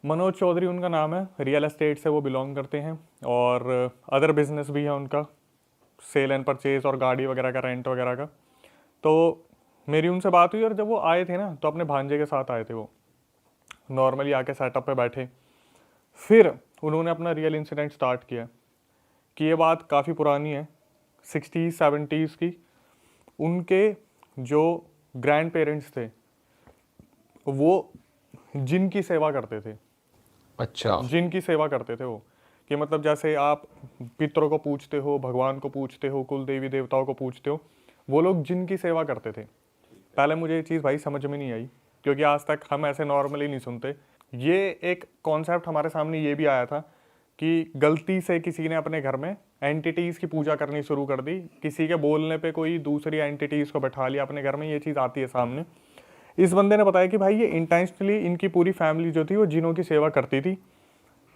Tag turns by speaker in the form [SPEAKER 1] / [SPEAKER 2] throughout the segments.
[SPEAKER 1] मनोज चौधरी उनका नाम है, रियल एस्टेट से वो बिलोंग करते हैं और अदर बिजनेस भी है उनका, सेल एंड परचेज और गाड़ी वगैरह का रेंट वगैरह का। तो मेरी उनसे बात हुई और जब वो आए थे ना तो अपने भांजे के साथ आए थे। वो नॉर्मली आके सेटअप पे बैठे, फिर उन्होंने अपना रियल इंसिडेंट स्टार्ट किया कि ये बात काफ़ी पुरानी है, 60s 70s की। उनके जो ग्रैंड पेरेंट्स थे वो जिन की सेवा करते थे।
[SPEAKER 2] अच्छा।
[SPEAKER 1] जिन की सेवा करते थे वो, कि मतलब जैसे आप पितरों को पूछते हो, भगवान को पूछते हो, कुल देवी देवताओं को पूछते हो, वो लोग जिन की सेवा करते थे। पहले मुझे ये चीज़ भाई समझ में नहीं आई, क्योंकि आज तक हम ऐसे नॉर्मली नहीं सुनते। ये एक कॉन्सेप्ट हमारे सामने ये भी आया था कि गलती से किसी ने अपने घर में एंटिटीज़ की पूजा करनी शुरू कर दी, किसी के बोलने पे कोई दूसरी एंटिटीज़ को बैठा लिया अपने घर में, ये चीज़ आती है सामने। इस बंदे ने बताया कि भाई ये इंटेंशनली इनकी पूरी फैमिली जो थी वो जिनों की सेवा करती थी।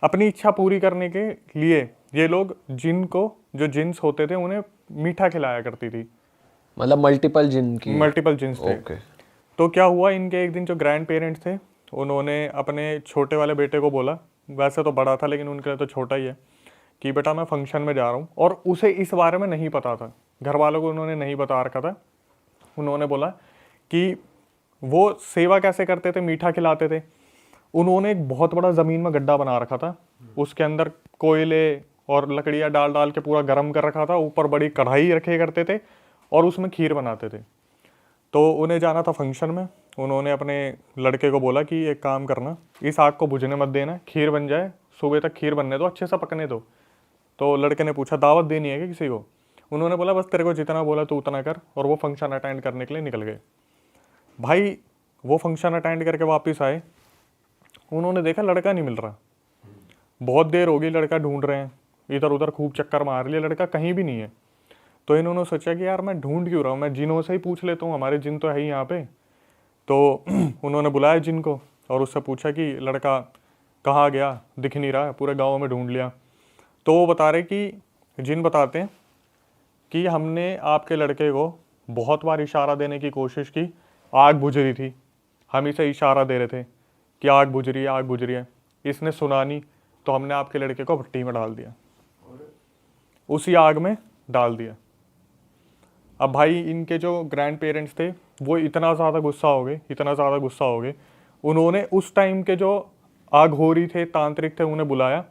[SPEAKER 1] अपनी इच्छा पूरी करने के लिए ये लोग जिन को, जो जिन्स होते थे उन्हें मीठा खिलाया करती थी।
[SPEAKER 2] मतलब मल्टीपल जिन की।
[SPEAKER 1] मल्टीपल जिन्स थे।
[SPEAKER 2] ओके।
[SPEAKER 1] तो क्या हुआ, इनके एक दिन जो ग्रैंड पेरेंट्स थे उन्होंने अपने छोटे वाले बेटे को बोला, वैसे तो बड़ा था लेकिन उनके लिए तो छोटा ही है, कि बेटा मैं फंक्शन में जा रहा हूँ। और उसे इस बारे में नहीं पता था, घर वालों को उन्होंने नहीं बता रखा था। उन्होंने बोला कि वो सेवा कैसे करते थे, मीठा खिलाते थे। उन्होंने एक बहुत बड़ा ज़मीन में गड्ढा बना रखा था, उसके अंदर कोयले और लकड़ियाँ डाल डाल के पूरा गर्म कर रखा था, ऊपर बड़ी कढ़ाई रखे करते थे और उसमें खीर बनाते थे। तो उन्हें जाना था फंक्शन में। उन्होंने अपने लड़के को बोला कि एक काम करना, इस आग को बुझने मत देना, खीर बन जाए, सुबह तक खीर बनने दो, अच्छे से पकने दो। तो लड़के ने पूछा दावत देनी है कि किसी को? उन्होंने बोला बस तेरे को जितना बोला तू उतना कर, और वो फंक्शन अटेंड करने के लिए निकल गए। भाई वो फंक्शन अटेंड करके वापस आए, उन्होंने देखा लड़का नहीं मिल रहा। बहुत देर हो गई, लड़का ढूंढ रहे हैं, इधर उधर खूब चक्कर मार लिए, लड़का कहीं भी नहीं है। तो इन्होंने सोचा कि यार मैं ढूंढ क्यों रहा हूँ, मैं जिनों से ही पूछ लेता हूँ, हमारे जिन तो है ही यहाँ पे। तो उन्होंने बुलाया जिन को और उससे पूछा कि लड़का कहाँ गया, दिख नहीं रहा है, पूरे गाँव में ढूंढ लिया। तो वो बता रहे कि जिन बताते हैं कि हमने आपके लड़के को बहुत बार इशारा देने की कोशिश की, आग बुझ रही थी, हम इसे इशारा दे रहे थे कि आग बुझ रही है, आग बुझ रही है, इसने सुना नहीं, तो हमने आपके लड़के को भट्टी में डाल दिया, उसी आग में डाल दिया। अब भाई इनके जो ग्रैंड पेरेंट्स थे वो इतना ज़्यादा गुस्सा हो गए, इतना ज़्यादा गुस्सा हो गए, उन्होंने उस टाइम के जो आघोरी थे, तांत्रिक थे, उन्हें बुलाया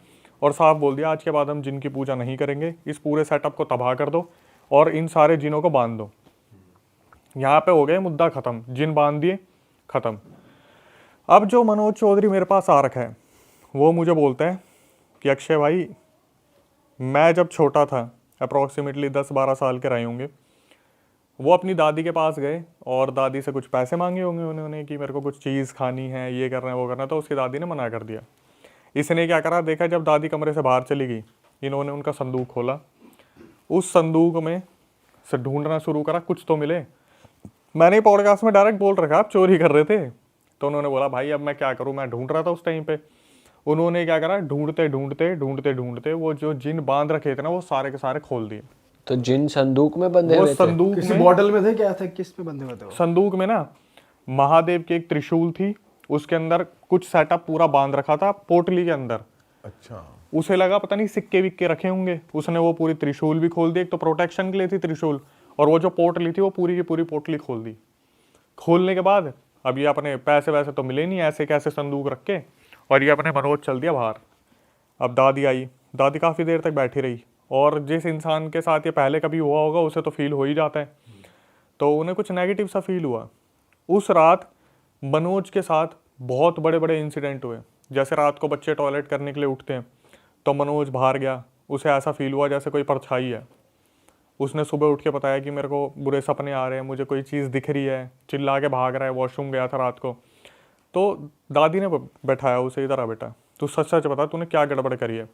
[SPEAKER 1] और साफ बोल दिया आज के बाद हम जिन की पूजा नहीं करेंगे, इस पूरे सेटअप को तबाह कर दो और इन सारे जिनों को बांध दो। यहाँ पे हो गए मुद्दा ख़त्म, जिन बांध दिए, ख़त्म। अब जो मनोज चौधरी मेरे पास आ रखा है वो मुझे बोलता है कि अक्षय भाई, मैं जब छोटा था, अप्रॉक्सीमेटली 10-12 साल के रहे होंगे, वो अपनी दादी के पास गए और दादी से कुछ पैसे मांगे होंगे उन्होंने कि मेरे को कुछ चीज़ खानी है, ये करना है, वो करना है। तो उसकी दादी ने मना कर दिया। इसने क्या करा, देखा जब दादी कमरे से बाहर चली गई, इन्होंने उनका संदूक खोला, उस संदूक में से ढूंढना शुरू करा, कुछ तो मिले। मैंने पॉडकास्ट में डायरेक्ट बोल रखा आप चोरी कर रहे थे। तो उन्होंने बोला भाई अब मैं क्या करूँ, मैं ढूंढ रहा था उस टाइम पे। उन्होंने क्या करा, ढूंढते ढूंढते ढूंढते ढूंढते वो जो जिन बांध रखे थे ना वो सारे के सारे खोल दिए।
[SPEAKER 2] तो जिन संदूक में बंधे
[SPEAKER 1] वो
[SPEAKER 2] हुए थे?
[SPEAKER 1] संदूक
[SPEAKER 3] किसी
[SPEAKER 1] में,
[SPEAKER 3] बॉटल में थे क्या थे, किस पे बंधे हुए थे वो?
[SPEAKER 1] संदूक में ना महादेव की एक त्रिशूल थी, उसके अंदर कुछ सेटअप पूरा बांध रखा था पोटली के अंदर।
[SPEAKER 3] अच्छा।
[SPEAKER 1] उसे लगा पता नहीं सिक्के विक्के रखे होंगे, उसने वो पूरी त्रिशूल भी खोल दी। एक तो प्रोटेक्शन के लिए थी त्रिशूल, और वो जो पोटली थी वो पूरी की पूरी पोटली खोल दी। खोलने के बाद अब ये अपने पैसे वैसे तो मिले नहीं, ऐसे कैसे संदूक रख के, और ये अपने मनोज चल दिया बाहर। अब दादी आई, दादी काफ़ी देर तक बैठी रही, और जिस इंसान के साथ ये पहले कभी हुआ होगा उसे तो फील हो ही जाता है। तो उन्हें कुछ नेगेटिव सा फील हुआ। उस रात मनोज के साथ बहुत बड़े बड़े इंसिडेंट हुए। जैसे रात को बच्चे टॉयलेट करने के लिए उठते हैं तो मनोज बाहर गया, उसे ऐसा फील हुआ जैसे कोई परछाई है। उसने सुबह उठ के बताया कि मेरे को बुरे सपने आ रहे हैं, मुझे कोई चीज़ दिख रही है, चिल्ला के भाग रहा है, वॉशरूम गया था रात को। तो दादी ने बैठाया उसे, इधर आ बेटा, तू सच सच बता तूने क्या गड़बड़ करी है।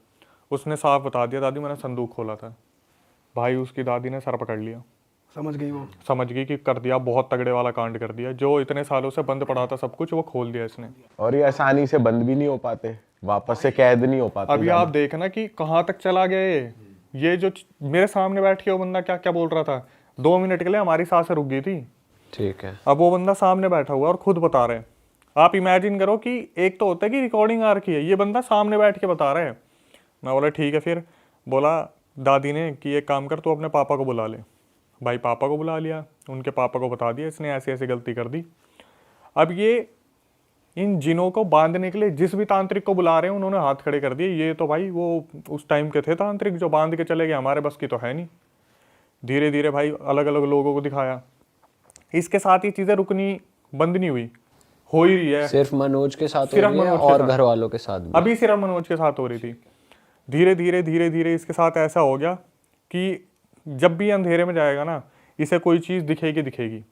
[SPEAKER 1] उसने साफ बता दिया, दादी मैंने संदूक खोला था। भाई उसकी दादी ने सर पकड़ लिया,
[SPEAKER 3] समझ गई वो।
[SPEAKER 1] समझ गई कि कर दिया, बहुत तगड़े वाला कांड कर दिया। जो इतने सालों से बंद पड़ा था सब कुछ, वो खोल दिया इसने।
[SPEAKER 4] और ये आसानी से बंद भी नहीं हो पाते, वापस से कैद नहीं हो पाते।
[SPEAKER 1] अभी आप देखना कि कहाँ तक चला गया ये जो मेरे सामने बैठ के वो बंदा क्या क्या बोल रहा था। 2 मिनट के लिए हमारी सांसें रुक गई थी।
[SPEAKER 2] ठीक है।
[SPEAKER 1] अब वो बंदा सामने बैठा हुआ और खुद बता रहे हैं। आप इमेजिन करो कि एक तो होता है कि रिकॉर्डिंग आ रखी है, ये बंदा सामने बैठ के बता रहा है। मैं बोला ठीक है। फिर बोला दादी ने कि एक काम कर, तू अपने पापा को बुला ले। भाई पापा को बुला लिया, उनके पापा को बता दिया इसने ऐसी ऐसी गलती कर दी। अब ये इन जिनों को बांधने के लिए जिस भी तांत्रिक को बुला रहे हैं उन्होंने हाथ खड़े कर दिए। ये तो भाई वो उस टाइम के थे तांत्रिक जो बांध के चले गए, हमारे बस की तो है नहीं। धीरे धीरे भाई अलग अलग लोगों को दिखाया। इसके साथ ही चीज़ें रुकनी बंद नहीं हुई, हो ही रही है।
[SPEAKER 2] सिर्फ मनोज के साथ हो
[SPEAKER 1] सिर्फ
[SPEAKER 2] रही है
[SPEAKER 1] मनोज के
[SPEAKER 2] और
[SPEAKER 1] साथ।
[SPEAKER 2] घर वालों के साथ भी?
[SPEAKER 1] अभी सिर्फ मनोज के साथ हो रही थी। धीरे धीरे धीरे धीरे इसके साथ ऐसा हो गया कि जब भी अंधेरे में जाएगा ना, इसे कोई चीज़ दिखेगी दिखेगी।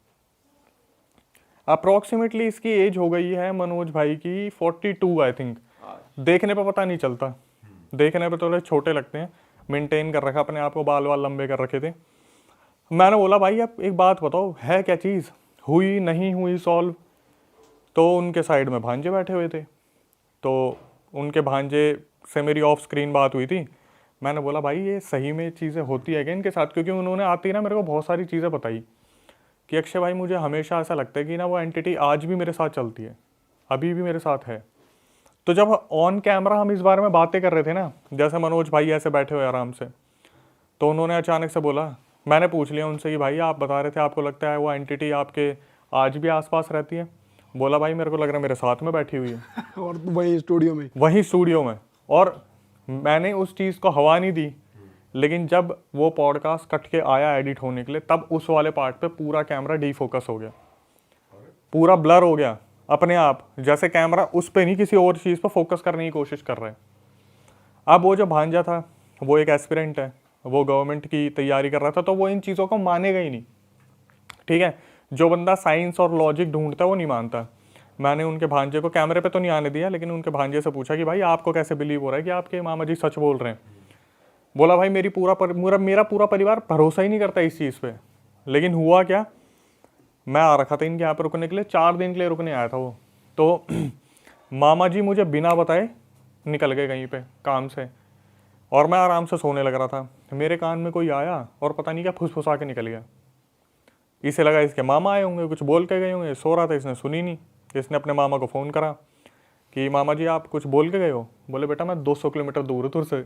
[SPEAKER 1] अप्रोक्सीमेटली इसकी एज हो गई है मनोज भाई की 42 आई थिंक। देखने पे पता नहीं चलता, देखने पे थोड़े छोटे लगते हैं। मेंटेन कर रखा अपने आप को, बाल वाल लंबे कर रखे थे। मैंने बोला भाई अब एक बात बताओ, है क्या चीज़, हुई नहीं हुई सॉल्व? तो उनके साइड में भांजे बैठे हुए थे, तो उनके भांजे से मेरी ऑफ स्क्रीन बात हुई थी। मैंने बोला भाई ये सही में चीज़ें होती है क्या इनके साथ? क्योंकि उन्होंने आती ना मेरे को बहुत सारी चीज़ें बताई कि अक्षय भाई मुझे हमेशा ऐसा लगता है कि ना वो एंटिटी आज भी मेरे साथ चलती है, अभी भी मेरे साथ है। तो जब ऑन कैमरा हम इस बारे में बातें कर रहे थे ना, जैसे मनोज भाई ऐसे बैठे हुए आराम से, तो उन्होंने अचानक से बोला, मैंने पूछ लिया उनसे कि भाई आप बता रहे थे आपको लगता है वो एंटिटी आपके आज भी आसपास रहती है? बोला भाई मेरे को लग रहा है मेरे साथ में बैठी हुई है।
[SPEAKER 3] और वही स्टूडियो में?
[SPEAKER 1] वही स्टूडियो में। और मैंने उस चीज़ को हवा नहीं दी, लेकिन जब वो पॉडकास्ट कट के आया एडिट होने के लिए, तब उस वाले पार्ट पे पूरा कैमरा डीफोकस हो गया, पूरा ब्लर हो गया अपने आप, जैसे कैमरा उस पे नहीं किसी और चीज़ पे फोकस करने की कोशिश कर रहे हैं। अब वो जो भांजा था वो एक एस्पिरेंट है, वो गवर्नमेंट की तैयारी कर रहा था, तो वो इन चीज़ों को मानेगा ही नहीं। ठीक है, जो बंदा साइंस और लॉजिक ढूंढता है वो नहीं मानता। मैंने उनके भांजे को कैमरे पे तो नहीं आने दिया, लेकिन उनके भांजे से पूछा कि भाई आपको कैसे बिलीव हो रहा है कि आपके मामा जी सच बोल रहे हैं? बोला भाई मेरा पूरा परिवार भरोसा ही नहीं करता इस चीज़ पे। लेकिन हुआ क्या, मैं आ रखा था इनके यहाँ पर रुकने के लिए, 4 दिन के लिए रुकने आया था वो। तो मामा जी मुझे बिना बताए निकल गए कहीं पे काम से, और मैं आराम से सोने लग रहा था। मेरे कान में कोई आया और पता नहीं क्या फुसफुसा के निकल गया। इसे लगा इसके मामा आए होंगे, कुछ बोल के गए होंगे। सो रहा था, इसने सुनी नहीं। इसने अपने मामा को फ़ोन करा कि मामा जी आप कुछ बोल के गए हो? बोले बेटा मैं 200 किलोमीटर दूर हूँ तुझसे,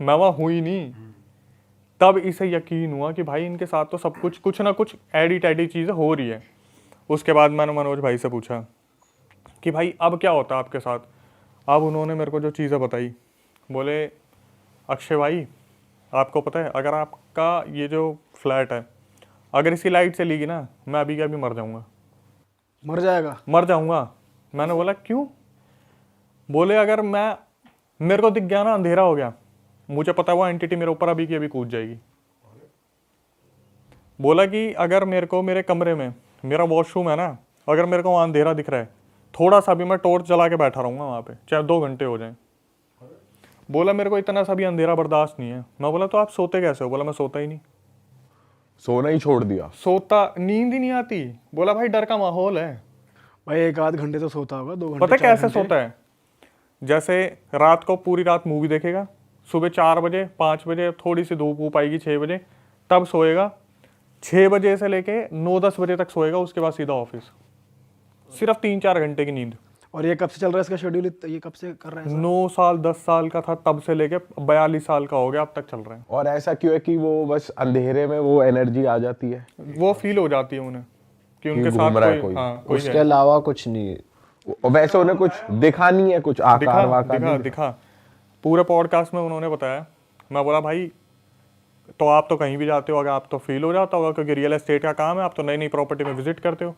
[SPEAKER 1] मैं वहाँ हुई नहीं। तब इसे यकीन हुआ कि भाई इनके साथ तो सब कुछ ना कुछ एडी टैडी चीज़ें हो रही है। उसके बाद मैंने मनोज भाई से पूछा कि भाई अब क्या होता है आपके साथ? अब उन्होंने मेरे को जो चीज़ें बताई, बोले अक्षय भाई आपको पता है अगर आपका ये जो फ्लैट है अगर इसकी लाइट चली गई ना, मैं अभी के अभी मर जाऊँगा।
[SPEAKER 3] मर जाएगा?
[SPEAKER 1] मर जाऊँगा। मैंने बोला क्यों? बोले अगर मेरे को दिख गया ना, अंधेरा हो गया, मुझे पता है वो एंटिटी मेरे ऊपर अभी की अभी कूद जाएगी। बोला कि अगर मेरे को मेरे कमरे में, मेरा वॉशरूम है ना, अगर मेरे को वहाँ अंधेरा दिख रहा है, थोड़ा सा भी मैं टॉर्च जला के बैठा रहूँगा वहाँ पे, चाहे 2 घंटे हो जाएं। बोला मेरे को इतना सा भी अंधेरा बर्दाश्त नहीं है। मैं बोला तो आप सोते कैसे हो? बोला मैं सोता ही नहीं,
[SPEAKER 4] सोना ही छोड़ दिया।
[SPEAKER 1] सोता, नींद ही नहीं आती। बोला भाई डर का माहौल है।
[SPEAKER 3] भाई 1-8 घंटे तो सोता होगा, 2 घंटे?
[SPEAKER 1] पता कैसे सोता है? जैसे रात को पूरी रात मूवी देखेगा, सुबह 4 बजे 5 बजे थोड़ी सी धूप वूप आएगी 6 बजे, तब सोएगा, 6 बजे से लेके 9-10 बजे तक सोएगा, उसके बाद सीधा ऑफिस। सिर्फ 3-4 घंटे की नींद।
[SPEAKER 3] और ये कब से चल रहा है इसका शेड्यूल? ये कब से कर रहे हैं?
[SPEAKER 1] 9 साल 10 साल का था तब से लेके 42 साल का हो गया, अब तक चल रहे हैं।
[SPEAKER 4] और ऐसा क्यों है कि वो बस अंधेरे में वो एनर्जी आ जाती है?
[SPEAKER 1] वो फील हो जाती है उन्हें कि उनके
[SPEAKER 4] घूम
[SPEAKER 1] साथ
[SPEAKER 4] रहा है
[SPEAKER 1] कोई,
[SPEAKER 4] कोई।
[SPEAKER 1] हाँ, कोई
[SPEAKER 2] उसके
[SPEAKER 1] है।
[SPEAKER 2] अलावा कुछ नहीं?
[SPEAKER 4] और वैसे उन्हें कुछ दिखा नहीं है, कुछ आकार वाकार
[SPEAKER 1] दिखा पूरे पॉडकास्ट में उन्होंने बताया। मैं बोला भाई तो आप तो कहीं भी जाते हो, अगर आप तो फील हो जाता होगा क्योंकि रियल एस्टेट का काम है, आप तो नई नई प्रॉपर्टी में विजिट करते हो।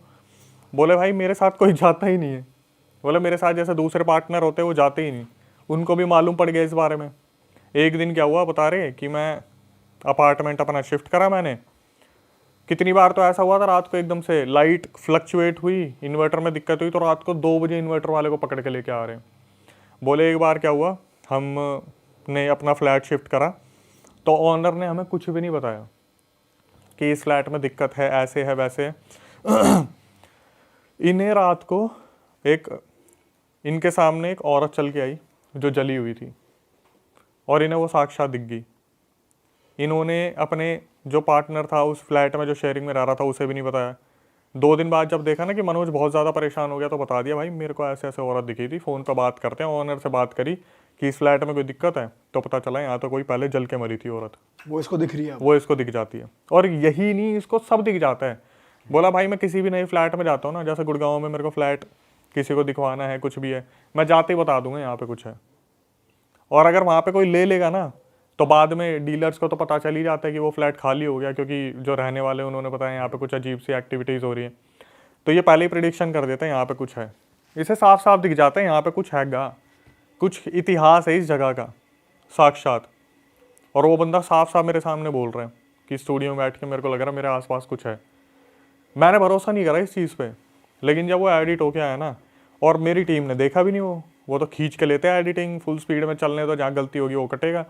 [SPEAKER 1] बोले भाई मेरे साथ कोई जाता ही नहीं है। बोले मेरे साथ जैसे दूसरे पार्टनर होते हैं वो जाते ही नहीं, उनको भी मालूम पड़ गया इस बारे में। एक दिन क्या हुआ बता रहे कि मैं अपार्टमेंट अपना शिफ्ट करा मैंने, कितनी बार तो ऐसा हुआ था रात को एकदम से लाइट फ्लक्चुएट हुई, इन्वर्टर में दिक्कत हुई, तो रात को 2 बजे इन्वर्टर वाले को पकड़ के लेके आ रहे हैं। बोले एक बार क्या हुआ, हमने अपना फ्लैट शिफ्ट करा तो ऑनर ने हमें कुछ भी नहीं बताया कि इस फ्लैट में दिक्कत है, ऐसे है वैसे है। इन्हें रात को इनके सामने एक औरत चल के आई जो जली हुई थी, और इन्हें वो साक्षात दिख गई। इन्होंने अपने जो पार्टनर था उस फ्लैट में जो शेयरिंग में रह रहा था उसे भी नहीं बताया, 2 दिन बाद जब देखा ना कि मनोज बहुत ज़्यादा परेशान हो गया तो बता दिया भाई मेरे को ऐसे ऐसे औरत दिखी थी, फ़ोन पर बात करते हैं, ऑनर से बात करी कि इस फ्लैट में कोई दिक्कत है, तो पता चला यहाँ तो कोई पहले जल के मरी थी औरत,
[SPEAKER 3] वो इसको दिख रही है अब।
[SPEAKER 1] वो इसको दिख जाती है। और यही नहीं, इसको सब दिख जाता है। बोला भाई मैं किसी भी नए फ्लैट में जाता हूँ ना, जैसे गुड़गांव में मेरे को फ्लैट किसी को दिखवाना है, कुछ भी है, मैं जाते ही बता दूंगा यहाँ पे कुछ है। और अगर वहाँ पे कोई ले लेगा ना तो बाद में डीलर्स को तो पता चल ही जाता है कि वो फ्लैट खाली हो गया, क्योंकि जो रहने वाले उन्होंने बताया यहाँ पे कुछ अजीब सी एक्टिविटीज़ हो रही है, तो ये पहले ही प्रिडिक्शन कर देते हैं यहाँ पे कुछ है। इसे साफ साफ दिख जाता है यहाँ पे कुछ हैगा, कुछ इतिहास है इस जगह का साक्षात। और वो बंदा साफ साफ मेरे सामने बोल रहे हैं कि स्टूडियो में बैठ के मेरे को लग रहा है मेरे आसपास कुछ है। मैंने भरोसा नहीं करा इस चीज़ पे, लेकिन जब वो एडिट होके आया ना, और मेरी टीम ने देखा भी नहीं, वो तो खींच के लेते हैं एडिटिंग फुल स्पीड में चलने, तो जहाँ गलती होगी वो कटेगा।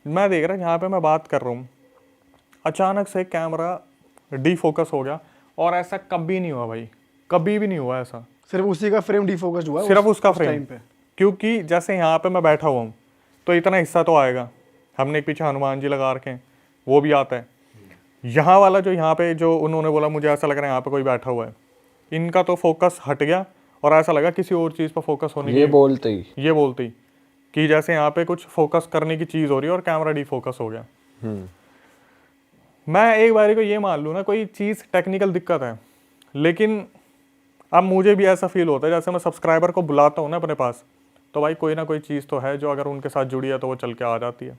[SPEAKER 1] मैं देख रहा यहाँ पे मैं बात कर रहा हूँ, अचानक से कैमरा डीफोकस हो गया, और ऐसा कभी नहीं हुआ भाई, कभी भी नहीं हुआ ऐसा।
[SPEAKER 3] सिर्फ उसी का फ्रेम डिफोकस्ड हुआ है
[SPEAKER 1] सिर्फ उसका
[SPEAKER 3] उस
[SPEAKER 1] फ्रेम
[SPEAKER 3] टाइम पे।
[SPEAKER 1] क्योंकि जैसे यहाँ पे मैं बैठा हुआ हूँ तो इतना हिस्सा तो आएगा, हमने एक पीछे हनुमान जी लगा रखे हैं, वो भी आता है। यहाँ वाला जो यहाँ पे जो उन्होंने बोला मुझे ऐसा लग रहा है यहाँ पे कोई बैठा हुआ है, इनका तो फोकस हट गया और ऐसा लगा किसी और चीज़ पर फोकस होने
[SPEAKER 2] ये बोलते ही
[SPEAKER 1] कि जैसे यहाँ पे कुछ फोकस करने की चीज़ हो रही है और कैमरा डीफोकस हो गया। मैं एक बारी को ये मान लूँ ना कोई चीज़ टेक्निकल दिक्कत है, लेकिन अब मुझे भी ऐसा फील होता है जैसे मैं सब्सक्राइबर को बुलाता हूँ ना अपने पास, तो भाई कोई ना कोई चीज़ तो है जो अगर उनके साथ जुड़ी है तो वो चल के आ जाती है।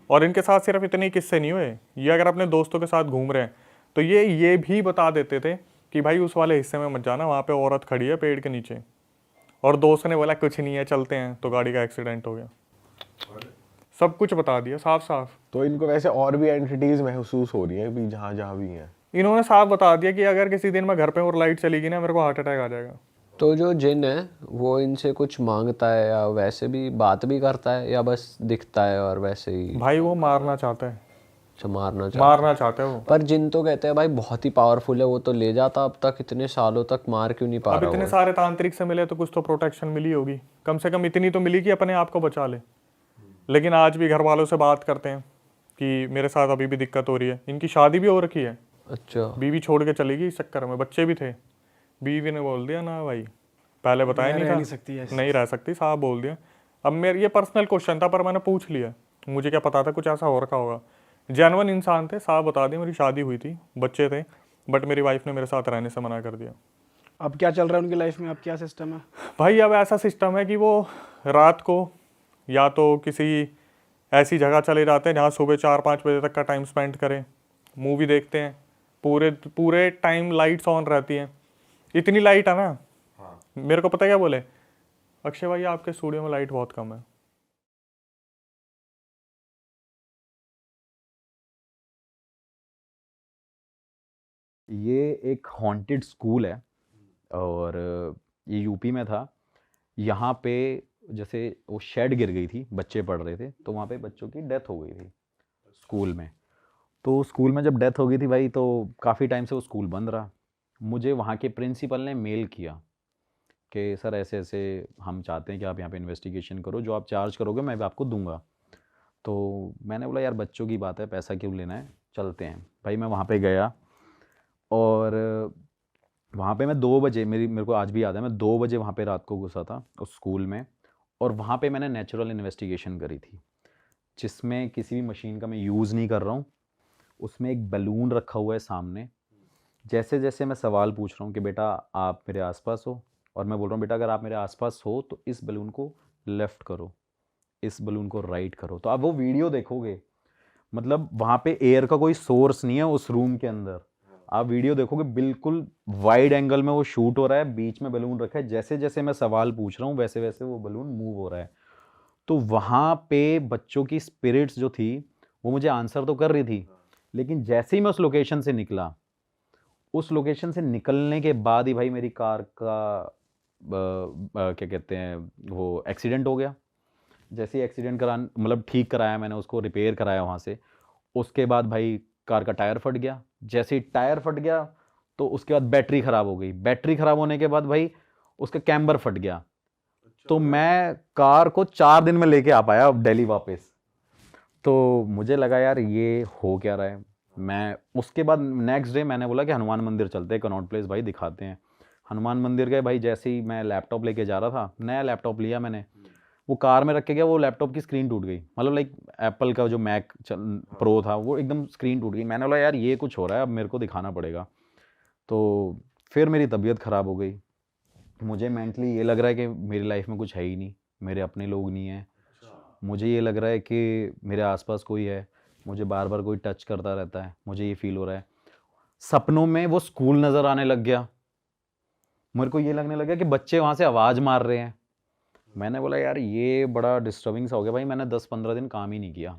[SPEAKER 1] और इनके साथ सिर्फ इतने ही किस्से नहीं हुए, ये अगर अपने दोस्तों के साथ घूम रहे हैं तो ये भी बता देते थे कि भाई उस वाले हिस्से में मत जाना, वहाँ पे औरत खड़ी है पेड़ के नीचे, और दोस्त ने बोला कुछ नहीं है चलते हैं, तो गाड़ी का एक्सीडेंट हो गया। सब कुछ बता दिया साफ साफ।
[SPEAKER 4] तो इनको वैसे और भी एंटिटीज महसूस हो रही है भी जहाँ जहाँ भी हैं।
[SPEAKER 1] इन्होंने साफ बता दिया कि अगर किसी दिन मैं घर पे और लाइट चलेगी ना मेरे को हार्ट अटैक आ जाएगा।
[SPEAKER 2] तो जो जिन है वो इनसे कुछ मांगता है या वैसे भी बात भी करता है या बस दिखता है और वैसे ही?
[SPEAKER 1] भाई वो मारना चाहता है,
[SPEAKER 2] अच्छा, मारना
[SPEAKER 1] चाहता है वो।
[SPEAKER 2] पर जिन तो कहते हैं भाई बहुत ही पावरफुल है, वो तो ले जाता अब तक इतने सालों तक, मार क्यों नहीं पा
[SPEAKER 1] अब
[SPEAKER 2] रहा
[SPEAKER 1] इतने
[SPEAKER 2] वो?
[SPEAKER 1] सारे तांत्रिक से मिले तो कुछ तो प्रोटेक्शन मिली होगी, कम से कम इतनी तो मिली कि अपने आप को बचा ले। लेकिन आज भी घर वालों से बात करते हैं कि मेरे साथ अभी भी दिक्कत हो रही है। इनकी शादी भी हो रखी है,
[SPEAKER 2] अच्छा,
[SPEAKER 1] बीवी छोड़ के चली गई इस चक्कर में, बच्चे भी थे, बीवी ने बोल दिया ना भाई, पहले बताया नहीं था, नहीं रह सकती, साहब बोल दिया। अब मेरे ये पर्सनल क्वेश्चन था पर मैंने पूछ लिया, मुझे क्या पता था कुछ ऐसा हो रखा होगा। जेन्युइन इंसान थे, साहब बता दिया मेरी शादी हुई थी, बच्चे थे, बट मेरी वाइफ ने मेरे साथ रहने से मना कर दिया।
[SPEAKER 3] अब क्या चल रहा है उनकी लाइफ में, अब क्या सिस्टम है?
[SPEAKER 1] भाई अब ऐसा सिस्टम है कि वो रात को या तो किसी ऐसी जगह चले जाते हैं जहाँ सुबह 4-5 बजे तक का टाइम स्पेंड करें, मूवी देखते हैं, पूरे टाइम लाइट्स ऑन रहती हैं। इतनी लाइट है ना, मेरे को पता क्या बोले, अक्षय भाई आपके स्टूडियो में लाइट बहुत कम है।
[SPEAKER 5] ये एक हॉन्टेड स्कूल है और ये यूपी में था। यहाँ पे जैसे वो शेड गिर गई थी, बच्चे पढ़ रहे थे, तो वहाँ पे बच्चों की डेथ हो गई थी स्कूल में। तो स्कूल में जब डेथ हो गई थी भाई, तो काफ़ी टाइम से वो स्कूल बंद रहा। मुझे वहाँ के प्रिंसिपल ने मेल किया कि सर ऐसे ऐसे हम चाहते हैं कि आप यहाँ पे इन्वेस्टिगेशन करो, जो आप चार्ज करोगे मैं भी आपको दूंगा। तो मैंने बोला यार बच्चों की बात है, पैसा क्यों लेना है, चलते हैं। भाई मैं वहाँ पे गया और वहाँ पे मैं 2 बजे, मेरे को आज भी याद है, मैं 2 बजे वहाँ पे रात को घुसा था उस स्कूल में, और वहाँ पे मैंने नेचुरल इन्वेस्टिगेशन करी थी, जिसमें किसी भी मशीन का मैं यूज़ नहीं कर रहा हूँ। उसमें एक बैलून रखा हुआ है सामने, जैसे जैसे मैं सवाल पूछ रहा हूँ कि बेटा आप मेरे आसपास हो, और मैं बोल रहा हूँ बेटा अगर आप मेरे आसपास हो तो इस बैलून को लेफ़्ट करो, इस बैलून को राइट करो, तो आप वो वीडियो देखोगे। मतलब वहाँ पे एयर का कोई सोर्स नहीं है उस रूम के अंदर, आप वीडियो देखोगे बिल्कुल वाइड एंगल में वो शूट हो रहा है, बीच में बैलून रखा है, जैसे जैसे मैं सवाल पूछ रहा हूँ वैसे वैसे वो बैलून मूव हो रहा है। तो वहाँ पे बच्चों की स्पिरिट्स जो थी वो मुझे आंसर तो कर रही थी, लेकिन जैसे ही मैं उस लोकेशन से निकला, उस लोकेशन से निकलने के बाद ही भाई मेरी कार का क्या कहते हैं वो एक्सीडेंट हो गया। जैसे ही एक्सीडेंट मतलब ठीक कराया मैंने, उसको रिपेयर कराया वहाँ से, उसके बाद भाई कार का टायर फट गया। जैसे ही टायर फट गया तो उसके बाद बैटरी ख़राब हो गई, बैटरी ख़राब होने के बाद भाई उसका कैम्बर फट गया। तो मैं कार को 4 दिन में लेके आ पाया दिल्ली वापस। तो मुझे लगा यार ये हो क्या रहा है। मैं उसके बाद नेक्स्ट डे मैंने बोला कि हनुमान मंदिर चलते हैं, कनॉट प्लेस भाई, दिखाते हैं। हनुमान मंदिर गए भाई। जैसे ही मैं लैपटॉप लेके जा रहा था, नया लैपटॉप लिया मैंने, वो कार में रख के गया, वो लैपटॉप की स्क्रीन टूट गई। मतलब लाइक एप्पल का जो मैक प्रो था वो एकदम स्क्रीन टूट गई। मैंने बोला यार ये कुछ हो रहा है, अब मेरे को दिखाना पड़ेगा। तो फिर मेरी तबीयत ख़राब हो गई। मुझे मेंटली ये लग रहा है कि मेरी लाइफ में कुछ है ही नहीं, मेरे अपने लोग नहीं हैं। मुझे ये लग रहा है कि मेरे आसपास कोई है, मुझे बार बार कोई टच करता रहता है, मुझे ये फील हो रहा है। सपनों में वो स्कूल नज़र आने लग गया। मेरे को ये लगने लगा कि बच्चे वहाँ से आवाज़ मार रहे हैं। मैंने बोला यार ये बड़ा डिस्टर्बिंग सा हो गया भाई। मैंने 10-15 दिन काम ही नहीं किया।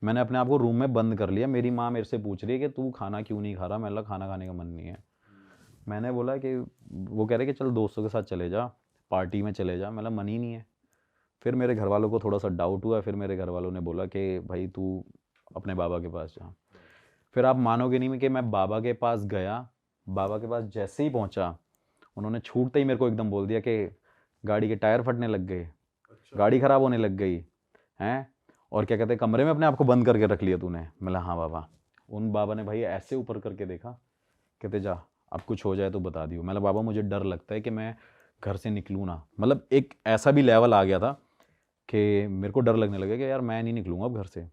[SPEAKER 5] मैंने अपने आप को रूम में बंद कर लिया। मेरी माँ मेरे से पूछ रही है कि तू खाना क्यों नहीं खा रहा। मैंने बोला खाना खाने का मन नहीं है। मैंने बोला कि वो कह रहे कि चल दोस्तों के साथ चले जा, पार्टी में चले जा। मतलब मन ही नहीं है। फिर मेरे घर वालों को थोड़ा सा डाउट हुआ। फिर मेरे घर वालों ने बोला कि भाई तू अपने बाबा के पास जा। फिर आप मानोगे नहीं कि मैं बाबा के पास गया। बाबा के पास जैसे ही पहुंचा, उन्होंने छूटते ही मेरे को एकदम बोल दिया कि गाड़ी के टायर फटने लग गए, गाड़ी ख़राब होने लग गई हैं, और क्या कहते हैं कमरे में अपने आप को बंद करके रख लिया तूने। मैं बोला हाँ बाबा। उन बाबा ने भाई ऐसे ऊपर करके देखा, कहते जा अब कुछ हो जाए तो बता दियो। मैं बोला बाबा मुझे डर लगता है कि मैं घर से निकलूँ ना। मतलब एक ऐसा भी लेवल आ गया था कि मेरे को डर लगने लगा कि यार मैं नहीं निकलूँगा अब घर से।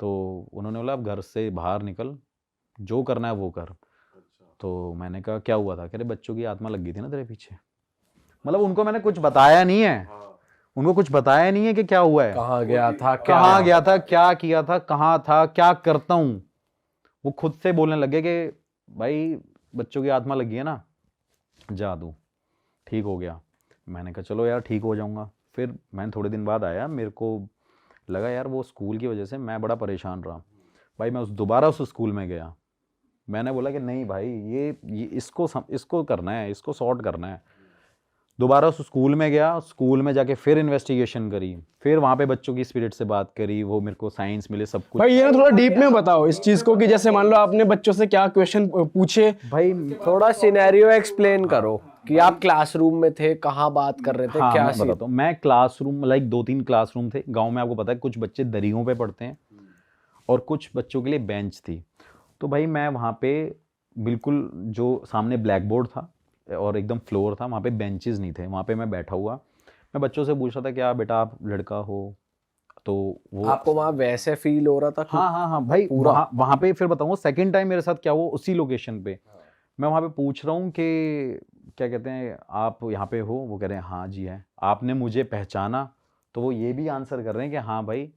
[SPEAKER 5] तो उन्होंने बोला अब घर से बाहर निकल, जो करना है वो कर। तो मैंने कहा क्या हुआ था? कह रहे बच्चों की आत्मा लग गई थी ना तेरे पीछे। मतलब उनको मैंने कुछ बताया नहीं है, उनको कुछ बताया नहीं है कि क्या हुआ है,
[SPEAKER 2] कहाँ गया था,
[SPEAKER 5] कहाँ गया था, क्या किया था, कहाँ था, क्या करता हूँ। वो खुद से बोलने लगे कि भाई बच्चों की आत्मा लगी है ना, जा तू ठीक हो गया। मैंने कहा चलो यार ठीक हो जाऊँगा। फिर मैंने थोड़े दिन बाद आया, मेरे को लगा यार वो स्कूल की वजह से मैं बड़ा परेशान रहा। भाई मैं दोबारा उस स्कूल में गया। मैंने बोला कि नहीं भाई ये इसको करना है, इसको सॉर्ट करना है। दोबारा उस स्कूल में गया, स्कूल में जाके फिर इन्वेस्टिगेशन करी, फिर वहाँ पे बच्चों की स्पिरिट से बात करी, वो मेरे को साइंस मिले, सब कुछ।
[SPEAKER 3] भाई ये ना थोड़ा डीप में बताओ इस चीज को कि जैसे मान लो आपने बच्चों से क्या क्वेश्चन पूछे।
[SPEAKER 5] भाई
[SPEAKER 2] थोड़ा सिनेरियो एक्सप्लेन करो कि आप क्लासरूम में थे, कहाँ बात कर रहे थे,
[SPEAKER 5] हाँ
[SPEAKER 2] क्या
[SPEAKER 5] मैं बताता हूँ। मैं क्लासरूम लाइक 2-3 क्लासरूम थे गांव में। आपको पता है कुछ बच्चे दरियों पे पढ़ते हैं और कुछ बच्चों के लिए बेंच थी। तो भाई मैं वहाँ पे बिल्कुल जो सामने ब्लैक बोर्ड था और एकदम फ्लोर था, वहाँ पे बेंचेस नहीं थे। वहाँ पे मैं बैठा हुआ, मैं बच्चों से पूछ रहा था क्या बेटा आप लड़का हो? तो वो
[SPEAKER 2] आपको वहाँ वैसे फील हो रहा था कि
[SPEAKER 5] हाँ भाई
[SPEAKER 2] पूरा?
[SPEAKER 5] वहाँ पे फिर बताऊँगा सेकंड टाइम मेरे साथ क्या हुआ उसी लोकेशन पे। मैं वहाँ पे पूछ रहा हूँ कि क्या कहते हैं आप यहाँ पे हो? वो कह रहे हैं हाँ जी है। आपने मुझे पहचाना? तो वो ये भी आंसर कर रहे हैं कि हाँ भाई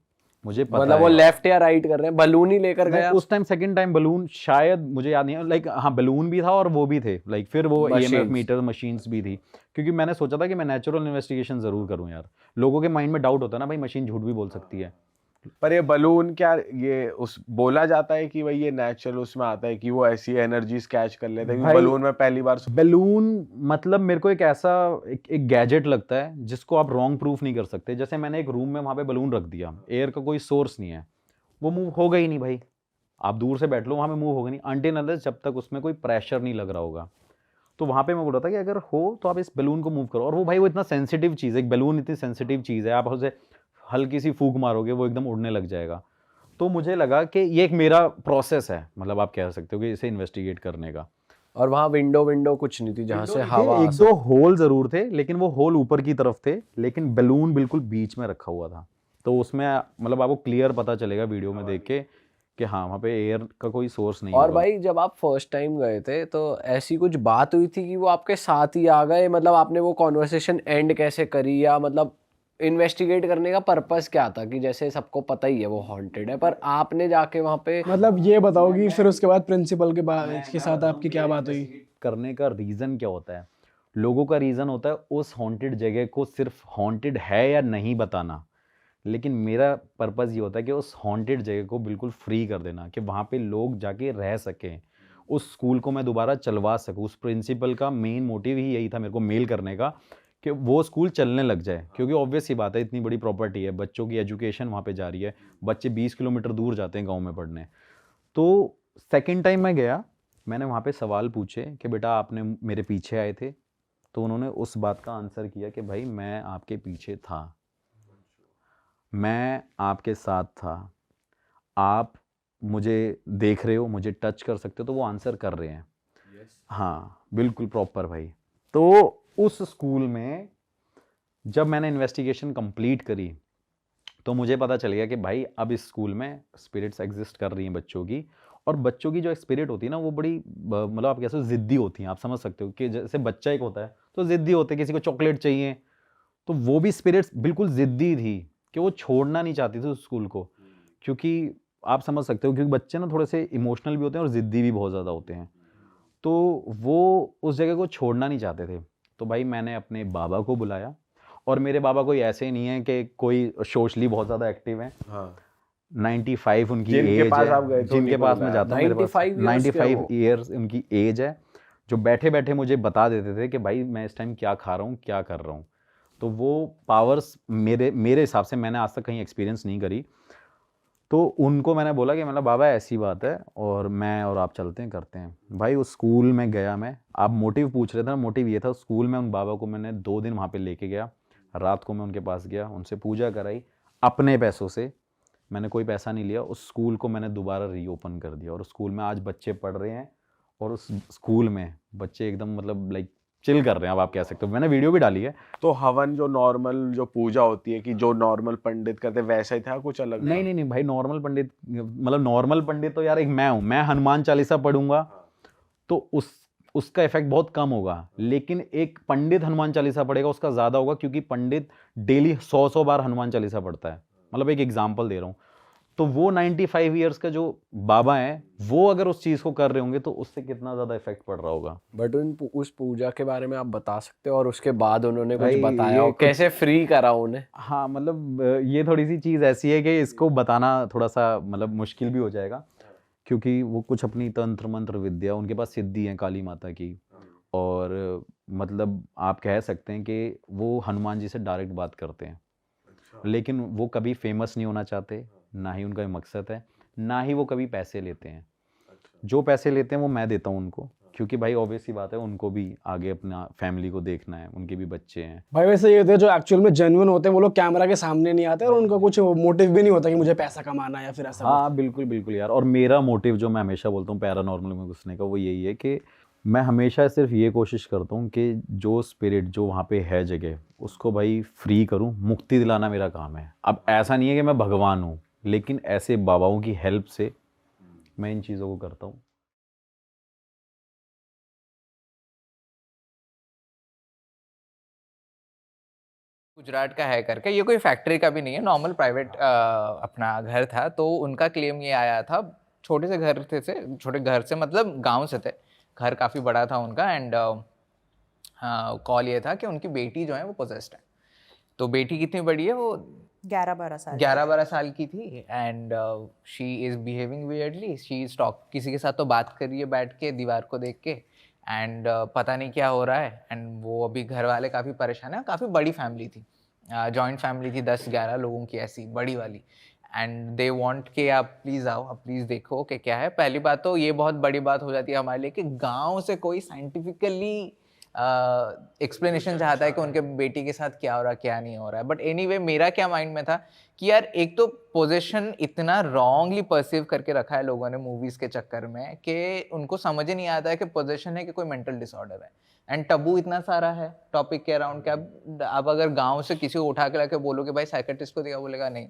[SPEAKER 5] मुझे पता
[SPEAKER 2] मतलब वो
[SPEAKER 5] है।
[SPEAKER 2] लेफ्ट या राइट कर रहे हैं? बलून ही लेकर
[SPEAKER 5] नहीं,
[SPEAKER 2] गया?
[SPEAKER 5] उस टाइम सेकंड टाइम बलून शायद मुझे याद नहीं है। लाइक हाँ बलून भी था और वो भी थे। लाइक फिर वो ईएमएफ
[SPEAKER 2] Machines.
[SPEAKER 5] मीटर मशीन्स भी थी। क्योंकि मैंने सोचा था कि मैं नेचुरल इन्वेस्टिगेशन जरूर करूं यार। लोगों के माइंड में डाउट होता है ना भाई मशीन झूठ भी बोल सकती है।
[SPEAKER 4] पर ये बलून क्या ये उस बोला जाता है कि भाई ये नेचुरल उसमें आता है कि वो ऐसी एनर्जीज कैच कर लेते हैं?
[SPEAKER 5] भाई,
[SPEAKER 4] बलून में पहली बार
[SPEAKER 5] बलून मतलब मेरे को एक ऐसा एक गैजेट लगता है जिसको आप रॉन्ग प्रूफ नहीं कर सकते। जैसे मैंने एक रूम में वहां पे बलून रख दिया, एयर का कोई सोर्स नहीं है, वो मूव होगा ही नहीं भाई। आप दूर से बैठ लो वहां पे मूव होगा नहीं अनटिल अनलेस जब तक उसमें कोई प्रेशर नहीं लग रहा होगा। तो वहां पे मैं बोल रहा था कि अगर हो तो आप इस बलून को मूव करो। और वो भाई वो इतना सेंसिटिव चीज़ है, एक बलून इतनी सेंसिटिव चीज़ है, आप उसे हल्की सी फूंक मारोगे वो एकदम उड़ने लग जाएगा। तो मुझे लगा कि ये एक मेरा प्रोसेस है, मतलब आप कह सकते हो कि इसे इन्वेस्टिगेट करने का।
[SPEAKER 2] और वहाँ विंडो कुछ नहीं थी जहाँ से हवा
[SPEAKER 5] एक दो होल जरूर थे, लेकिन वो होल ऊपर की तरफ थे, लेकिन बलून बिल्कुल बीच में रखा हुआ था। तो उसमें मतलब आपको क्लियर पता चलेगा वीडियो में देख के कि हाँ वहाँ पे एयर का कोई सोर्स नहीं
[SPEAKER 2] और
[SPEAKER 5] होगा।
[SPEAKER 2] भाई जब आप फर्स्ट टाइम गए थे तो ऐसी कुछ बात हुई थी कि वो आपके साथ ही आ गए? मतलब आपने वो कॉन्वर्सेशन एंड कैसे करी, या मतलब इन्वेस्टिगेट करने का पर्पस क्या था? कि जैसे सबको पता ही है वो हॉन्टेड है, पर आपने जाके वहाँ पे
[SPEAKER 3] मतलब ये बताओ कि फिर उसके बाद प्रिंसिपल के साथ आपकी क्या बात हुई?
[SPEAKER 5] करने का रीज़न क्या होता है? लोगों का रीज़न होता है उस हॉन्टेड जगह को सिर्फ हॉन्टेड है या नहीं बताना, लेकिन मेरा पर्पज़ ये होता है कि उस हॉन्टेड जगह को बिल्कुल फ्री कर देना, कि वहाँ पे लोग जाके रह सकें, उस स्कूल को मैं दोबारा चलवा सकूँ। उस प्रिंसिपल का मेन मोटिव ही यही था मेरे को मेल करने का, कि वो स्कूल चलने लग जाए। क्योंकि ऑब्वियस ही बात है इतनी बड़ी प्रॉपर्टी है, बच्चों की एजुकेशन वहाँ पे जा रही है, बच्चे 20 किलोमीटर दूर जाते हैं गाँव में पढ़ने। तो सेकेंड टाइम मैं गया, मैंने वहाँ पे सवाल पूछे कि बेटा आपने मेरे पीछे आए थे? तो उन्होंने उस बात का आंसर किया कि भाई मैं आपके पीछे था, मैं आपके साथ था, आप मुझे देख रहे हो, मुझे टच कर सकते हो, तो वो आंसर कर रहे हैं। हाँ बिल्कुल प्रॉपर भाई। तो उस स्कूल में जब मैंने इन्वेस्टिगेशन कंप्लीट करी तो मुझे पता चल गया कि भाई अब इस स्कूल में स्पिरिट्स एग्जिस्ट कर रही हैं बच्चों की, और बच्चों की जो स्पिरिट होती है ना वो बड़ी मतलब आप कैसे ज़िद्दी होती हैं। आप समझ सकते हो कि जैसे बच्चा एक होता है तो ज़िद्दी होते हैं, किसी को चॉकलेट चाहिए, तो वो भी स्पिरिट्स बिल्कुल ज़िद्दी थी कि वो छोड़ना नहीं चाहती थी उस स्कूल को, क्योंकि आप समझ सकते हो क्योंकि बच्चे ना थोड़े से इमोशनल भी होते हैं और ज़िद्दी भी बहुत ज़्यादा होते हैं, तो वो उस जगह को छोड़ना नहीं चाहते थे। तो भाई मैंने अपने बाबा को बुलाया, और मेरे बाबा कोई ऐसे नहीं है कि कोई सोशली बहुत ज़्यादा एक्टिव हैं।
[SPEAKER 4] हाँ
[SPEAKER 5] 95 उनकी
[SPEAKER 4] जिनके
[SPEAKER 5] एज
[SPEAKER 4] पास
[SPEAKER 5] है,
[SPEAKER 4] आप गए थे
[SPEAKER 5] जिनके
[SPEAKER 4] उन्हीं को
[SPEAKER 5] पास मैं
[SPEAKER 4] बुलाया।
[SPEAKER 5] जाता हूँ, मेरे पास
[SPEAKER 2] 95 years के
[SPEAKER 5] 95
[SPEAKER 2] हो।
[SPEAKER 5] ईयर्स उनकी एज है, जो बैठे बैठे मुझे बता देते थे कि भाई मैं इस टाइम क्या खा रहा हूँ, क्या कर रहा हूँ। तो वो पावर्स मेरे हिसाब से मैंने आज तक कहीं एक्सपीरियंस नहीं करी। तो उनको मैंने बोला कि मतलब बाबा ऐसी बात है, और मैं और आप चलते हैं, करते हैं। भाई उस स्कूल में गया मैं, आप मोटिव पूछ रहे थे ना, मोटिव ये था स्कूल में उन बाबा को मैंने 2 दिन वहाँ पे लेके गया। रात को मैं उनके पास गया, उनसे पूजा कराई अपने पैसों से, मैंने कोई पैसा नहीं लिया। उस स्कूल को मैंने दोबारा रीओपन कर दिया, और उस स्कूल में आज बच्चे पढ़ रहे हैं, और उस स्कूल में बच्चे एकदम मतलब लाइक चिल कर रहे हैं, अब आप कह सकते हो। मैंने वीडियो भी डाली है।
[SPEAKER 4] तो हवन जो नॉर्मल जो पूजा होती है कि जो नॉर्मल पंडित करते वैसा ही था, कुछ अलग था?
[SPEAKER 5] नहीं नहीं नहीं भाई, नॉर्मल पंडित मतलब नॉर्मल पंडित तो यार एक मैं हूँ, मैं हनुमान चालीसा पढ़ूंगा तो उसका इफेक्ट बहुत कम होगा, लेकिन एक पंडित हनुमान चालीसा पढ़ेगा उसका ज़्यादा होगा, क्योंकि पंडित डेली 100 बार हनुमान चालीसा पढ़ता है। मतलब एक एग्जाम्पल दे रहा हूँ। तो वो 95 ईयर्स का जो बाबा है, वो अगर उस चीज़ को कर रहे होंगे तो उससे कितना ज़्यादा इफेक्ट पड़ रहा होगा।
[SPEAKER 2] बट उस पूजा के बारे में आप बता सकते हो, और उसके बाद उन्होंने कुछ
[SPEAKER 5] भाई,
[SPEAKER 2] बताया
[SPEAKER 5] ये
[SPEAKER 2] हो,
[SPEAKER 5] कुछ-
[SPEAKER 2] कैसे फ्री करा उन्हें?
[SPEAKER 5] हाँ मतलब ये थोड़ी सी चीज़ ऐसी है कि इसको बताना थोड़ा सा मतलब मुश्किल भी हो जाएगा, क्योंकि वो कुछ अपनी तंत्र मंत्र विद्या, उनके पास सिद्धि है काली माता की, और मतलब आप कह सकते हैं कि वो हनुमान जी से डायरेक्ट बात करते हैं। लेकिन वो कभी फेमस नहीं होना चाहते, ना ही उनका ये मकसद है, ना ही वो कभी पैसे लेते हैं। जो पैसे लेते हैं वो मैं देता हूँ उनको, क्योंकि भाई ऑब्वियस सी बात है, उनको भी आगे अपना फैमिली को देखना है, उनके भी बच्चे हैं।
[SPEAKER 3] भाई वैसे ये होते हैं जो एक्चुअल में जेन्युइन होते हैं वो लोग कैमरा के सामने नहीं आते और उनका कुछ मोटिव भी नहीं होता कि मुझे पैसा कमाना है या फिर ऐसा
[SPEAKER 5] हाँ बिल्कुल बिल्कुल यार। और मेरा मोटिव जो मैं हमेशा बोलता हूँ पैरानॉर्मल में घुसने का, वो यही है कि मैं हमेशा सिर्फ ये कोशिश करता हूँ कि जो स्पिरिट जो वहाँ पे है जगह, उसको भाई फ्री करूँ, मुक्ति दिलाना मेरा काम है। अब ऐसा नहीं है कि मैं भगवान हूँ, लेकिन ऐसे बाबाओं की हेल्प से मैं इन चीज़ों को करता हूँ।
[SPEAKER 6] गुजरात का है करके, ये कोई फैक्ट्री का भी नहीं है, नॉर्मल प्राइवेट अपना घर था। तो उनका क्लेम ये आया था, छोटे से घर थे से छोटे घर से मतलब गांव से थे, घर काफ़ी बड़ा था उनका। एंड कॉल ये था कि उनकी बेटी जो है वो पोजेस्ड है। तो बेटी कितनी बड़ी है, वो
[SPEAKER 7] 11-12 साल
[SPEAKER 6] 11-12 साल की थी। And she is behaving weirdly, she is talk, किसी के साथ तो बात कर रही है बैठ के दीवार को देख के। एंड पता नहीं क्या हो रहा है। एंड वो अभी घर वाले काफ़ी परेशान है, काफ़ी बड़ी फैमिली थी, जॉइंट फैमिली थी 10-11 लोगों की, ऐसी बड़ी वाली। एंड दे वांट कि आप प्लीज़ आओ, आप प्लीज़ देखो कि क्या है। पहली बात तो ये बहुत बड़ी बात हो जाती है हमारे लिए कि गांव से कोई साइंटिफिकली एक्सप्लेनेशन चाहता है कि उनके बेटी के साथ क्या हो रहा है, क्या नहीं हो रहा है। बट एनीवे मेरा क्या माइंड में था कि यार एक तो पोजीशन इतना रॉन्गली परसीव करके रखा है लोगों ने मूवीज़ के चक्कर में कि उनको समझ ही नहीं आता है कि पोजीशन है कि कोई मेंटल डिसऑर्डर है। एंड टबू इतना सारा है टॉपिक के अराउंड कि अब अगर गांव से किसी को उठा के लाके बोलो कि भाई साइकेट्रिस्ट को दिया, बोलेगा नहीं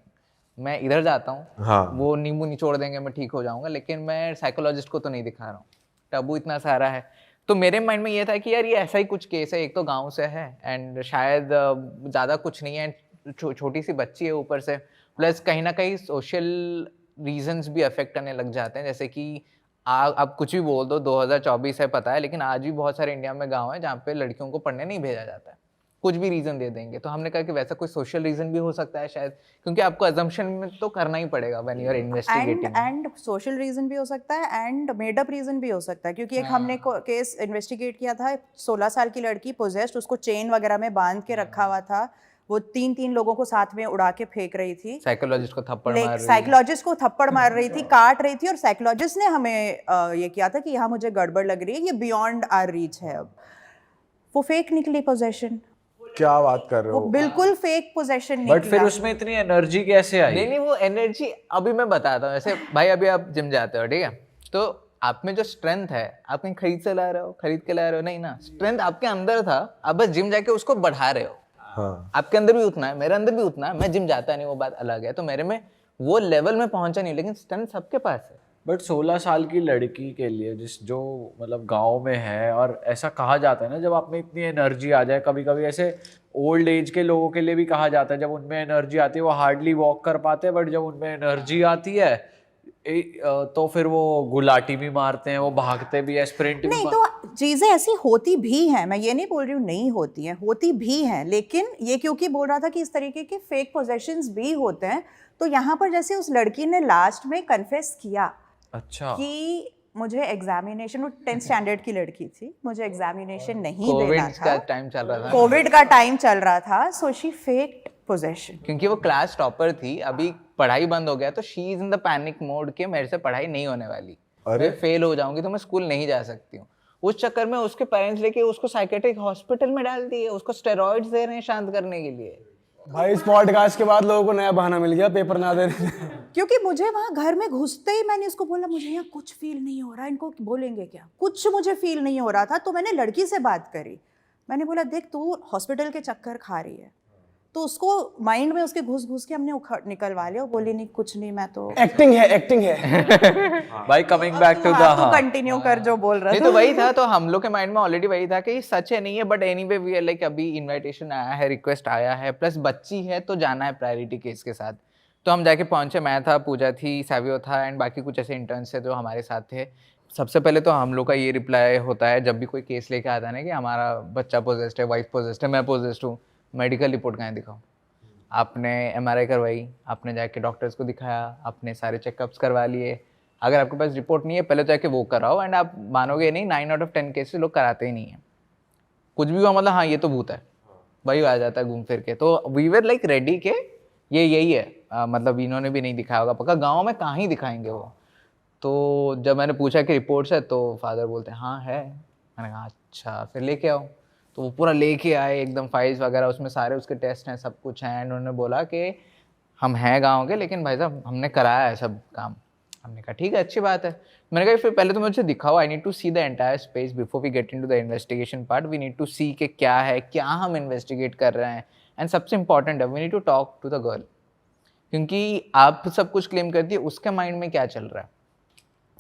[SPEAKER 6] मैं इधर जाता हूँ,
[SPEAKER 4] हाँ।
[SPEAKER 6] वो नींबू निचोड़ देंगे मैं ठीक हो जाऊंगा, लेकिन मैं साइकोलॉजिस्ट को तो नहीं दिखा रहा हूँ। टबू इतना सारा है। तो मेरे माइंड में ये था कि यार ये ऐसा ही कुछ केस है, एक तो गांव से है एंड शायद ज़्यादा कुछ नहीं है, छोटी सी बच्ची है ऊपर से, प्लस कहीं ना कहीं सोशल रीजंस भी अफेक्ट करने लग जाते हैं। जैसे कि अब कुछ भी बोल दो, 2024 है पता है, लेकिन आज भी बहुत सारे इंडिया में गांव है जहाँ पे लड़कियों को पढ़ने नहीं भेजा जाता है, कुछ भी रीज़न दे देंगे। तो हमने कहा कि वैसा कोई सोशल रीज़न भी हो सकता है शायद, क्योंकि आपको अजम्पशन में तो करना ही पड़ेगा when you are investigating.
[SPEAKER 7] And social reason भी हो सकता है एंड मेड अप रीजन भी हो सकता है, क्योंकि एक हमने केस इन्वेस्टिगेट किया था, 16 साल की लड़की पोजेस्ड, उसको चेन वगैरह में बांध के रखा हुआ था, वो 3 लोगों को साथ में उड़ा के फेंक रही थी,
[SPEAKER 6] साइकोलॉजिस्ट को थप्पड़ मार रही,
[SPEAKER 7] साइकोलॉजिस्ट को थप्पड़ मार रही थी, काट रही थी, और साइकोलॉजिस्ट ने हमें ये किया था कि यहाँ मुझे गड़बड़ लग रही है, ये बियॉन्ड आवर रीच है। अब वो फेक निकली पोजेशन।
[SPEAKER 4] क्या बात कर रहे
[SPEAKER 7] वो
[SPEAKER 4] हो?
[SPEAKER 7] बिल्कुल फेक पोजेशन
[SPEAKER 2] बट फिर
[SPEAKER 7] निकला।
[SPEAKER 2] उसमें इतनी एनर्जी कैसे आई?
[SPEAKER 6] नहीं वो एनर्जी अभी मैं बताता हूँ। जैसे भाई अभी आप जिम जाते हो, ठीक है, तो आप में जो स्ट्रेंथ है आप कहीं खरीद से ला रहे हो, खरीद के ला रहे हो नहीं ना, स्ट्रेंथ आपके अंदर था, आप बस जिम जाके उसको बढ़ा रहे हो।
[SPEAKER 4] हाँ
[SPEAKER 6] आपके अंदर भी उतना है, मेरे अंदर भी उतना है, मैं जिम जाता नहीं वो बात अलग है, तो मेरे में वो लेवल में पहुंचा नहीं, लेकिन स्ट्रेंथ सबके पास है।
[SPEAKER 2] बट 16 साल की लड़की के लिए जो मतलब गांव में है, और ऐसा कहा जाता है ना, जब आप में इतनी एनर्जी आ जाए, कभी कभी ऐसे ओल्ड एज के लोगों के लिए भी कहा जाता है, जब उनमें एनर्जी आती है वो हार्डली वॉक कर पाते हैं, बट जब उनमें एनर्जी आती है तो फिर वो गुलाटी भी मारते हैं, वो भागते भी है, स्प्रिंट भी
[SPEAKER 7] नहीं तो चीजें ऐसी होती भी हैं, मैं ये नहीं बोल रही हूँ नहीं होती हैं, होती भी हैं, लेकिन ये क्योंकि बोल रहा था कि इस तरीके के फेक पोजेशंस भी होते हैं, तो यहाँ पर जैसे उस लड़की ने लास्ट में कन्फेस किया
[SPEAKER 2] अच्छा
[SPEAKER 7] कि मुझे एग्जामिनेशन, वो 10th स्टैंडर्ड की लड़की थी, मुझे एग्जामिनेशन नहीं
[SPEAKER 6] कोविड
[SPEAKER 7] देना
[SPEAKER 6] का
[SPEAKER 7] था,
[SPEAKER 6] टाइम चल रहा था,
[SPEAKER 7] कोविड का टाइम चल रहा था, सो शी फेक्ड पोजेशन।
[SPEAKER 6] क्योंकि वो क्लास टॉपर थी, अभी पढ़ाई बंद हो गया तो she is in the panic mode के मेरे से पढ़ाई नहीं होने वाली,
[SPEAKER 4] अरे
[SPEAKER 6] मैं फेल हो जाऊंगी तो मैं स्कूल नहीं जा सकती हूँ। उस चक्कर में उसके पेरेंट्स लेके उसको साइकेट्रिक हॉस्पिटल में डाल दिए, उसको स्टेरॉइड्स दे रहे हैं शांत करने के लिए।
[SPEAKER 3] भाई इस पॉडकास्ट के बाद लोगों को नया बहाना मिल गया पेपर ना देने।
[SPEAKER 7] क्योंकि मुझे वहाँ घर में घुसते ही मैंने इसको बोला मुझे यहाँ कुछ फील नहीं हो रहा, इनको बोलेंगे क्या, कुछ मुझे फील नहीं हो रहा था, तो मैंने लड़की से बात करी, मैंने बोला देख तू हॉस्पिटल के चक्कर खा रही है, तो उसको माइंड में उसके घुस घुस के हमने निकलवा लिया, बोली नहीं कुछ नहीं मैं तो
[SPEAKER 3] एक्टिंग है, एक्टिंग है।
[SPEAKER 2] भाई कमिंग बैक टू
[SPEAKER 7] हाँ,
[SPEAKER 2] द
[SPEAKER 7] तू कंटिन्यू कर जो बोल रहा
[SPEAKER 6] नहीं
[SPEAKER 7] था।
[SPEAKER 6] तो वही था, तो हम लोग के माइंड में ऑलरेडी वही था कि सच है नहीं है, but anyway we are like अभी इनविटेशन आया है, रिक्वेस्ट आया है, प्लस बच्ची है तो जाना है प्रायोरिटी केस के साथ। तो हम जाके पहुंचे, मैं था, पूजा थी, सैवियो था, एंड बाकी कुछ ऐसे इंटर्न्स थे जो हमारे साथ थे। सबसे पहले तो हम लोग का ये रिप्लाई होता है जब भी कोई केस लेके आता है ना कि हमारा बच्चा पोजेस्ड है, वाइफ पोजेस्ड है, मैं पोजेस्ड हूँ, मेडिकल रिपोर्ट कहाँ दिखाओ, आपने MRI करवाई, आपने जाके डॉक्टर्स को दिखाया, आपने सारे चेकअप्स करवा लिए, अगर आपके पास रिपोर्ट नहीं है पहले तो जाके वो कराओ। एंड आप मानोगे नहीं 9 आउट ऑफ 10 केसेस लोग कराते ही नहीं है, कुछ भी हुआ मतलब हाँ ये तो भूत है, वही आ जाता है घूम फिर के। तो वी वर लाइक रेडी के ये यही है, मतलब इन्होंने भी नहीं दिखाया होगा पक्का, गाँव में कहाँ ही दिखाएंगे वो। तो जब मैंने पूछा कि रिपोर्ट्स है तो फादर बोलते हैं हाँ है, मैंने कहा अच्छा फिर लेके आओ। तो वो पूरा लेके आए एकदम फाइल्स वगैरह, उसमें सारे उसके टेस्ट हैं, सब कुछ हैं। उन्होंने बोला कि हम हैं गांव के लेकिन भाई साहब हमने कराया है सब काम। हमने कहा ठीक है अच्छी बात है। मैंने कहा फिर पहले तो मुझे दिखाओ, I need to see the entire space before we get into the investigation part. We need to see कि क्या है, क्या हम इन्वेस्टिगेट कर रहे हैं, एंड सबसे इंपॉर्टेंट है we need to talk to the girl, क्योंकि आप सब कुछ क्लेम करती है, उसके माइंड में क्या चल रहा है।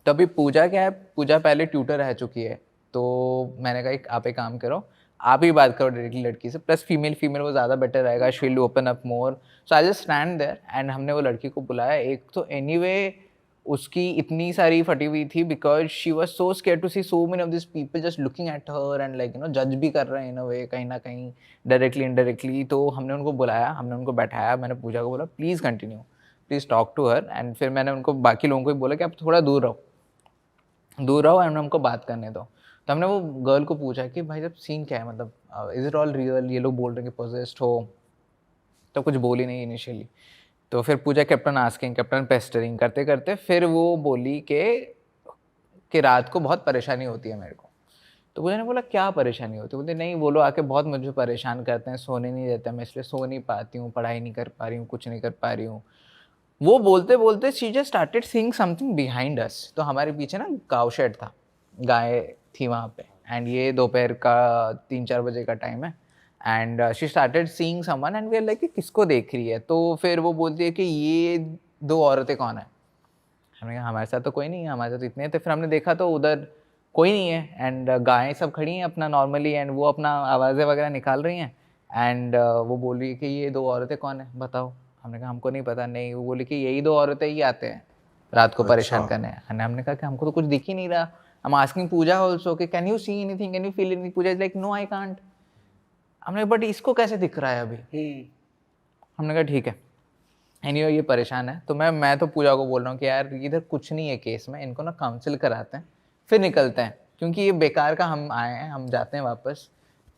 [SPEAKER 6] तो अभी पूजा क्या है, पूजा पहले ट्यूटर रह चुकी है, तो मैंने कहा आप एक काम करो, आप ही बात करो डायरेक्टली लड़की से, प्लस फीमेल वो ज़्यादा बेटर रहेगा, she will open up more. So I just stand there and हमने वो लड़की को बुलाया। एक तो एनीवे उसकी इतनी सारी फटी हुई थी because she was so scared to see so many of this people just looking at her and like जज भी कर रहे हैं इन अ वे, कहीं ना कहीं डायरेक्टली इनडायरेक्टली। तो हमने उनको बुलाया, हमने उनको बैठाया, मैंने पूजा को बोला please continue, please talk to her. And फिर मैंने उनको बाकी लोगों को भी बोला कि आप थोड़ा दूर रहो एंड हमको बात करने दो। तो हमने वो गर्ल को पूछा कि भाई जब सीन क्या है, मतलब इज इट ऑल रियल, ये लोग बोल रहे हैं कि पोजेस्ड हो। तो कुछ बोली नहीं इनिशियली। तो फिर पूजा कैप्टन आस्किंग, कैप्टन पेस्टरिंग करते करते फिर वो बोली कि रात को बहुत परेशानी होती है मेरे को। तो पूजा ने बोला क्या परेशानी होती है, बोलते नहीं वो लोग आके बहुत मुझे परेशान करते हैं, सोने नहीं देते, मैं इसलिए सो नहीं पाती हूँ, पढ़ाई नहीं कर पा रही हूँ, कुछ नहीं कर पा रही हूँ। वो बोलते बोलते she just started seeing something behind us. तो हमारे पीछे ना गाँव शेड था, गाय थी वहाँ पे, एंड ये दोपहर का 3-4 बजे का टाइम है। And she started seeing someone and we are like कि किसको देख रही है। तो फिर वो बोलती है कि ये 2 औरतें कौन है। हमने कहा हमारे साथ तो कोई नहीं है, हमारे साथ इतने थे। फिर हमने देखा तो उधर कोई नहीं है, एंड गायें सब खड़ी हैं अपना नॉर्मली, एंड वो अपना आवाज़ें वगैरह निकाल रही हैं। एंड वो बोल रही है कि ये 2 औरतें कौन है बताओ। हमने कहा हमको नहीं पता। नहीं, वो बोली कि यही 2 औरतें ही आते हैं रात को परेशान करने। हमने कहा कि हमको तो कुछ दिख ही नहीं रहा। I'm asking Pooja also कि can you see anything, can you feel anything? Pooja is like no I can't. हमने बट इसको कैसे दिख रहा है अभी। हमने कहा ठीक है, anyway ये परेशान है। तो मैं तो पूजा को बोल रहा हूँ कि यार इधर कुछ नहीं है केस में, इनको ना काउंसिल कराते हैं फिर निकलते हैं, क्योंकि ये बेकार का हम आए हैं, हम जाते हैं वापस।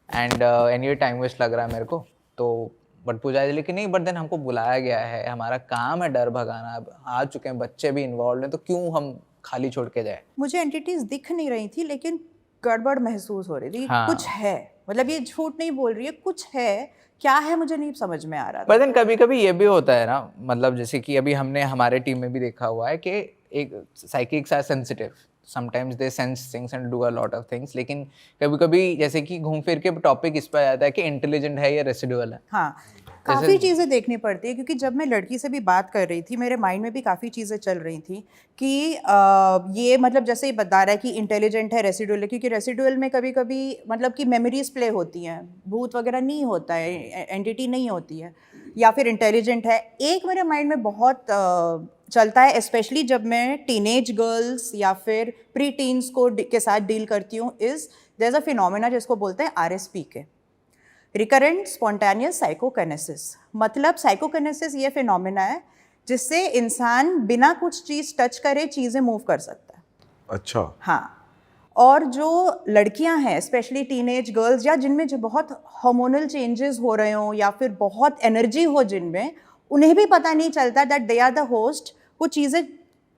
[SPEAKER 6] एंड anyway टाइम वेस्ट लग रहा है मेरे को। तो बट पूजा लेकिन नहीं, बट देन हमको बुलाया गया है, हमारा काम है डर भगाना, अब आ चुके हैं, बच्चे भी इन्वॉल्व हैं, तो क्यों हम खाली छोड़ के जाए।
[SPEAKER 7] मुझे एंटिटीज दिख नहीं रही थी लेकिन गड़बड़ महसूस हो रही थी,
[SPEAKER 6] हाँ।
[SPEAKER 7] कुछ है। मतलब ये झूठ नहीं बोल रही है, कुछ है, क्या है मुझे नहीं समझ में आ रहा था।
[SPEAKER 6] पर देन कभी कभी ये भी होता है ना, मतलब जैसे कि अभी हमने हमारे टीम में भी देखा हुआ है कि एक psychics are sensitive, sometimes they sense things and do a lot of things, लेकिन कभी कभी जैसे कि घूम फिर के टॉपिक इस पर आ जाता है कि इंटेलिजेंट है या रेसिडुअल है।
[SPEAKER 7] हाँ, काफ़ी चीज़ें देखनी पड़ती है, क्योंकि जब मैं लड़की से भी बात कर रही थी मेरे माइंड में भी काफ़ी चीज़ें चल रही थी कि ये मतलब जैसे ही बता रहा है कि इंटेलिजेंट है, रेसिडुअल है, क्योंकि रेसिडुअल में कभी कभी मतलब कि मेमोरीज प्ले होती हैं, भूत वगैरह नहीं होता है, एंटिटी नहीं होती है, या फिर इंटेलिजेंट है। एक मेरे माइंड में बहुत चलता है, स्पेशली जब मैं टीनेज गर्ल्स या फिर प्री टीन्स के साथ डील करती हूँ, देयर इज अ फिनोमेना जिसको बोलते हैं RSPK, रिकरेंट स्पॉन्टेनियस साइकोकिनेसिस। मतलब साइकोकिनेसिस ये फिनोमेना है जिससे इंसान बिना कुछ चीज़ टच करे चीज़ें मूव कर सकता है।
[SPEAKER 4] अच्छा।
[SPEAKER 7] हाँ, और जो लड़कियां हैं स्पेशली टीनेज गर्ल्स, या जिनमें जो बहुत हार्मोनल चेंजेस हो रहे हों या फिर बहुत एनर्जी हो जिनमें, उन्हें भी पता नहीं चलता that they are the host, वो चीज़ें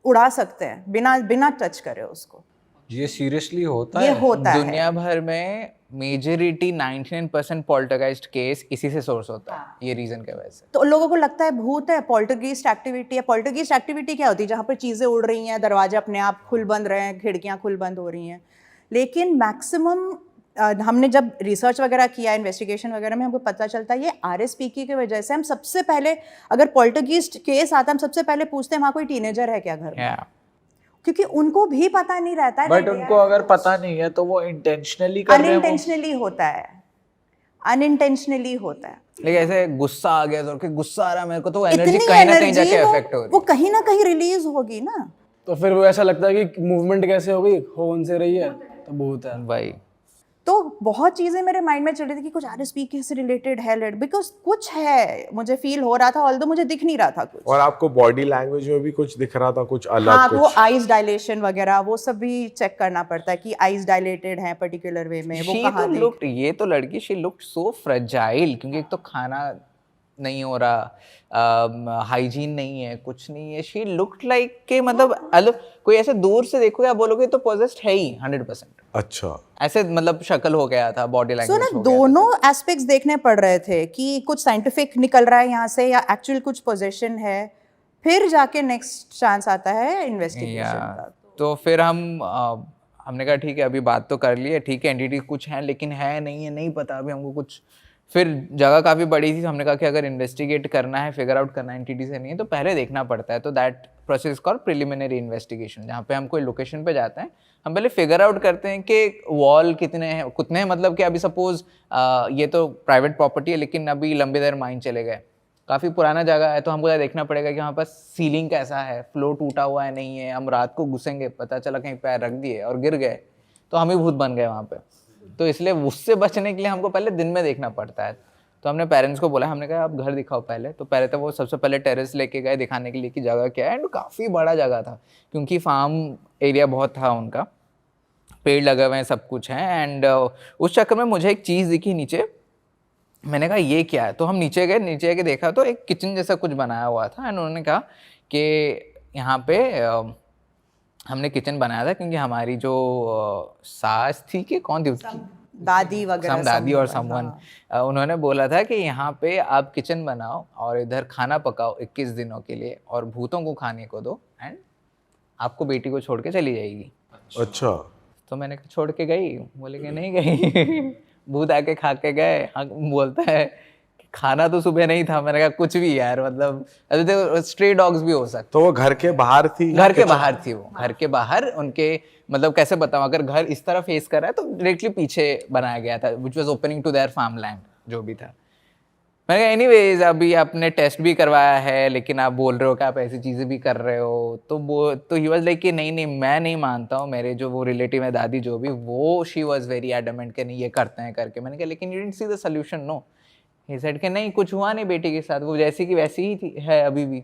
[SPEAKER 7] उड़ा सकते हैं बिना बिना टच करे उसको।
[SPEAKER 2] ये सीरियसली होता
[SPEAKER 7] ये
[SPEAKER 2] है?
[SPEAKER 7] होता है।
[SPEAKER 6] दुनिया भर में मेजोरिटी 99% पॉल्टरगाइस्ट केस इसी से सोर्स होता है, ये रीजन की वजह से।
[SPEAKER 7] तो लोगों को लगता है भूत है, पॉल्टरगीस्ट एक्टिविटी है। पॉल्टरगीस्ट एक्टिविटी क्या होती है? जहाँ पर चीज़ें उड़ रही हैं, दरवाजे अपने आप खुल बंद रहे हैं, खिड़कियाँ खुल बंद हो रही हैं। लेकिन मैक्सिमम हमने जब रिसर्च वगैरह किया, इन्वेस्टिगेशन वगैरह में हमको पता चलता है ये RSPK की वजह से। हम सबसे पहले अगर पॉल्टरगीस्ट केस आता है, हम सबसे पहले पूछते हैं वहाँ कोई टीनेजर है क्या घर में, क्योंकि उनको भी पता नहीं रहता है।
[SPEAKER 8] बट उनको अगर पता नहीं है तो वो इंटेंशनली कर रहे हैं।
[SPEAKER 7] अनइंटेंशनली होता है, अनइंटेंशनली होता है।
[SPEAKER 6] लेकिन ऐसे गुस्सा आ गया तो कि गुस्सा आ रहा है मेरे को, तो एनर्जी
[SPEAKER 7] इतनी
[SPEAKER 6] कहीं ना कहीं
[SPEAKER 7] एनर्जी
[SPEAKER 6] जाके इफेक्ट हो रही
[SPEAKER 7] वो कहीं ना कहीं रिलीज होगी ना।
[SPEAKER 3] तो फिर वो ऐसा लगता है कि मूवमेंट कैसे हो गई, हो उनसे रही है, तो बहुत है
[SPEAKER 6] है भाई।
[SPEAKER 7] तो बहुत चीज़ें मेरे माइंड में चल रही थी कि कुछ RSPK से रिलेटेड है, बिकॉज कुछ है, मुझे फील हो रहा था, ऑल्दो मुझे दिख नहीं रहा था कुछ।
[SPEAKER 4] और आपको बॉडी लैंग्वेज में भी कुछ दिख रहा था, कुछ अलग?
[SPEAKER 7] हाँ,
[SPEAKER 4] कुछ
[SPEAKER 7] वो आईज डायलेशन वगैरह वो सब भी चेक करना पड़ता है कि आईज डायलेटेड हैं पर्टिकुलर वे में, वो कहाँ देख।
[SPEAKER 6] लुक्ड, ये तो लड़की शी लुक्ड सो फ्रेजाइल, क्योंकि एक तो खाना नहीं हो रहा, हाइजीन नहीं है, कुछ नहीं है। शी लुक्ड लाइक के मतलब अलग, कोई ऐसे दूर से देखोगे आप बोलोगे तो पोजेस्ड है ही 100%।
[SPEAKER 4] अच्छा,
[SPEAKER 6] ऐसे मतलब शक्ल हो गया था, बॉडी
[SPEAKER 7] सो
[SPEAKER 6] लैंग्वेज
[SPEAKER 7] ना
[SPEAKER 6] हो गया था।
[SPEAKER 7] दोनों एस्पेक्ट्स देखने पड़ रहे थे कि कुछ साइंटिफिक निकल रहा है यहाँ से या एक्चुअल कुछ पोजीशन है, फिर जाके नेक्स्ट चांस आता है इन्वेस्टिगेशन का।
[SPEAKER 6] तो फिर हमने कहा ठीक है, अभी बात तो कर ली है, ठीक है एंटिटी कुछ है, लेकिन है नहीं है नहीं पता अभी हमको कुछ। फिर जगह काफ़ी बड़ी थी, हमने कहा कि अगर इन्वेस्टिगेट करना है, फिगर आउट करना है एंटिटी से नहीं है, तो पहले देखना पड़ता है। तो that process called preliminary investigation, जहाँ पे हम कोई लोकेशन पे जाते हैं, हम पहले फिगर आउट करते हैं कि वॉल कितने हैं, मतलब कि अभी सपोज ये तो प्राइवेट प्रॉपर्टी है, लेकिन अभी लंबे देर माइन चले गए, काफ़ी पुराना जगह है, तो हमको यह देखना पड़ेगा कि वहाँ पर सीलिंग कैसा है, फ्लोर टूटा हुआ है नहीं है। हम रात को घुसेंगे, पता चला कहीं पैर रख दिए और गिर गए तो हम ही भूत बन गए वहाँ पे। तो इसलिए उससे बचने के लिए हमको पहले दिन में देखना पड़ता है। तो हमने पेरेंट्स को बोला, हमने कहा आप घर दिखाओ पहले। तो पहले तो वो सबसे पहले टेरेस लेके गए दिखाने के लिए कि जगह क्या है, एंड काफ़ी बड़ा जगह था क्योंकि फार्म एरिया बहुत था उनका, पेड़ लगे हुए हैं, सब कुछ है। एंड उस चक्कर में मुझे एक चीज़ दिखी नीचे, मैंने कहा ये क्या है। तो हम नीचे गए, नीचे आके देखा तो एक किचन जैसा कुछ बनाया हुआ था। एंड उन्होंने कहा कि यहाँ पे हमने किचन बनाया था क्योंकि हमारी जो सास थी कि कौन थी उसकी
[SPEAKER 7] दादी वगैरह,
[SPEAKER 6] दादी और समवन, उन्होंने बोला था कि यहाँ पे आप किचन बनाओ और इधर खाना पकाओ 21 दिनों के लिए और भूतों को खाने को दो, एंड आपको बेटी को छोड़ के चली जाएगी।
[SPEAKER 4] अच्छा।
[SPEAKER 6] तो मैंने छोड़ के गई, बोले कि नहीं गई। भूत आके खा के गए। बोलता है खाना तो सुबह नहीं था। मैंने कहा कुछ भी यार, मतलब अभी तो स्ट्रे डॉग्स भी हो सकते।
[SPEAKER 4] तो वो घर के बाहर थी?
[SPEAKER 6] घर के बाहर थी वो, घर के बाहर उनके, मतलब कैसे बताऊं, अगर घर इस तरह फेस कर रहा है तो डायरेक्टली पीछे बनाया गया था, which was opening to their farm land, जो भी था। मैंने कहा एनीवेज अभी आपने टेस्ट भी करवाया है, लेकिन आप बोल रहे हो कि आप ऐसी चीज़ें भी कर रहे हो। तो ही वाज लाइक कि नहीं मैं नहीं मानता हूँ। मेरे जो वो रिलेटिव है दादी जो भी, वो शी वाज वेरी एडमेंट कि नहीं ये करते हैं करके। मैंने कहा लेकिन you didn't see the solution, no. He said कि नहीं कुछ हुआ नहीं बेटी के साथ, वो जैसी की वैसी ही थी, है अभी भी।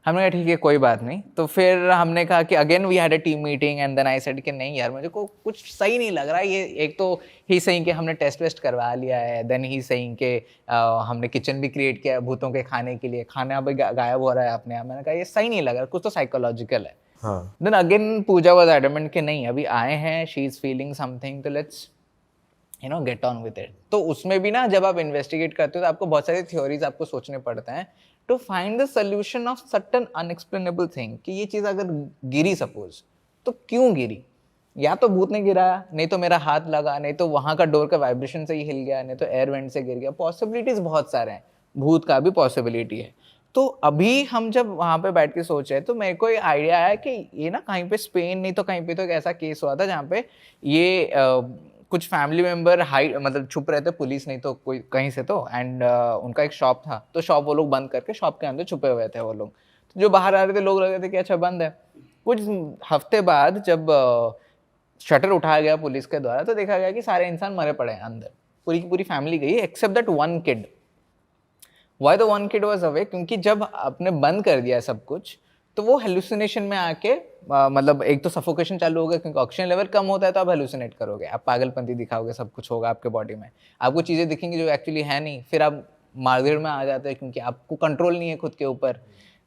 [SPEAKER 6] हमने कहा ठीक है कोई बात नहीं। तो फिर हमने कहा कि again we had a team meeting and then I said कि नहीं यार मुझे को कुछ सही नहीं लग रहा ये। एक तो ही सही कि हमने टेस्ट वेस्ट करवा लिया है, देन ही सही कि हमने किचन भी क्रिएट किया भूतों के खाने के लिए, खाना अभी गायब हो रहा है अपने आप। मैंने कहा ये सही नहीं लग रहा, कुछ तो साइकोलॉजिकल है। Then again Pooja was adamant कि नहीं अभी आए हैं, शी इज फीलिंग समथिंग, तो let's you know get on with it. तो उसमें भी ना जब आप इन्वेस्टिगेट करते हो तो आपको बहुत सारी थ्योरीज आपको सोचने पड़ते हैं to find the solution of certain unexplainable thing, कि ये चीज़ अगर गिरी सपोज तो क्यों गिरी, या तो भूत ने गिराया, नहीं तो मेरा हाथ लगा, नहीं तो वहाँ का डोर का वाइब्रेशन से ही हिल गया, नहीं तो एयर वेंट से गिर गया। पॉसिबिलिटीज बहुत सारे हैं, भूत का भी पॉसिबिलिटी है। तो अभी हम जब वहाँ पे बैठ के सोच रहे तो मेरे को ये आइडिया आया कि ये ना कहीं पे स्पेन नहीं तो कहीं पे तो एक ऐसा केस हुआ था जहाँ पे ये कुछ फैमिली मेंबर हाइड मतलब छुप रहे थे, पुलिस नहीं तो कोई कहीं से तो, एंड उनका एक शॉप था तो शॉप वो लोग बंद करके शॉप के अंदर छुपे हुए थे वो लोग। तो जो बाहर आ रहे थे लोग लग रहे थे कि अच्छा बंद है। कुछ हफ्ते बाद जब शटर उठाया गया पुलिस के द्वारा तो देखा गया कि सारे इंसान मरे पड़े हैं अंदर, पूरी की पूरी फैमिली गई except that one kid. Why the one kid was away, क्योंकि जब आपने बंद कर दिया सब कुछ तो वो हेलुसिनेशन में आके मतलब एक तो सफोकेशन चालू हो गया, क्योंकि ऑक्सीजन लेवल कम होता है तो आप हेलुसिनेट करोगे, आप पागलपंती दिखाओगे, सब कुछ होगा आपके बॉडी में, आपको चीज़ें दिखेंगी जो एक्चुअली है नहीं, फिर आप मार्गरेट में आ जाते हैं क्योंकि आपको कंट्रोल नहीं है खुद के ऊपर।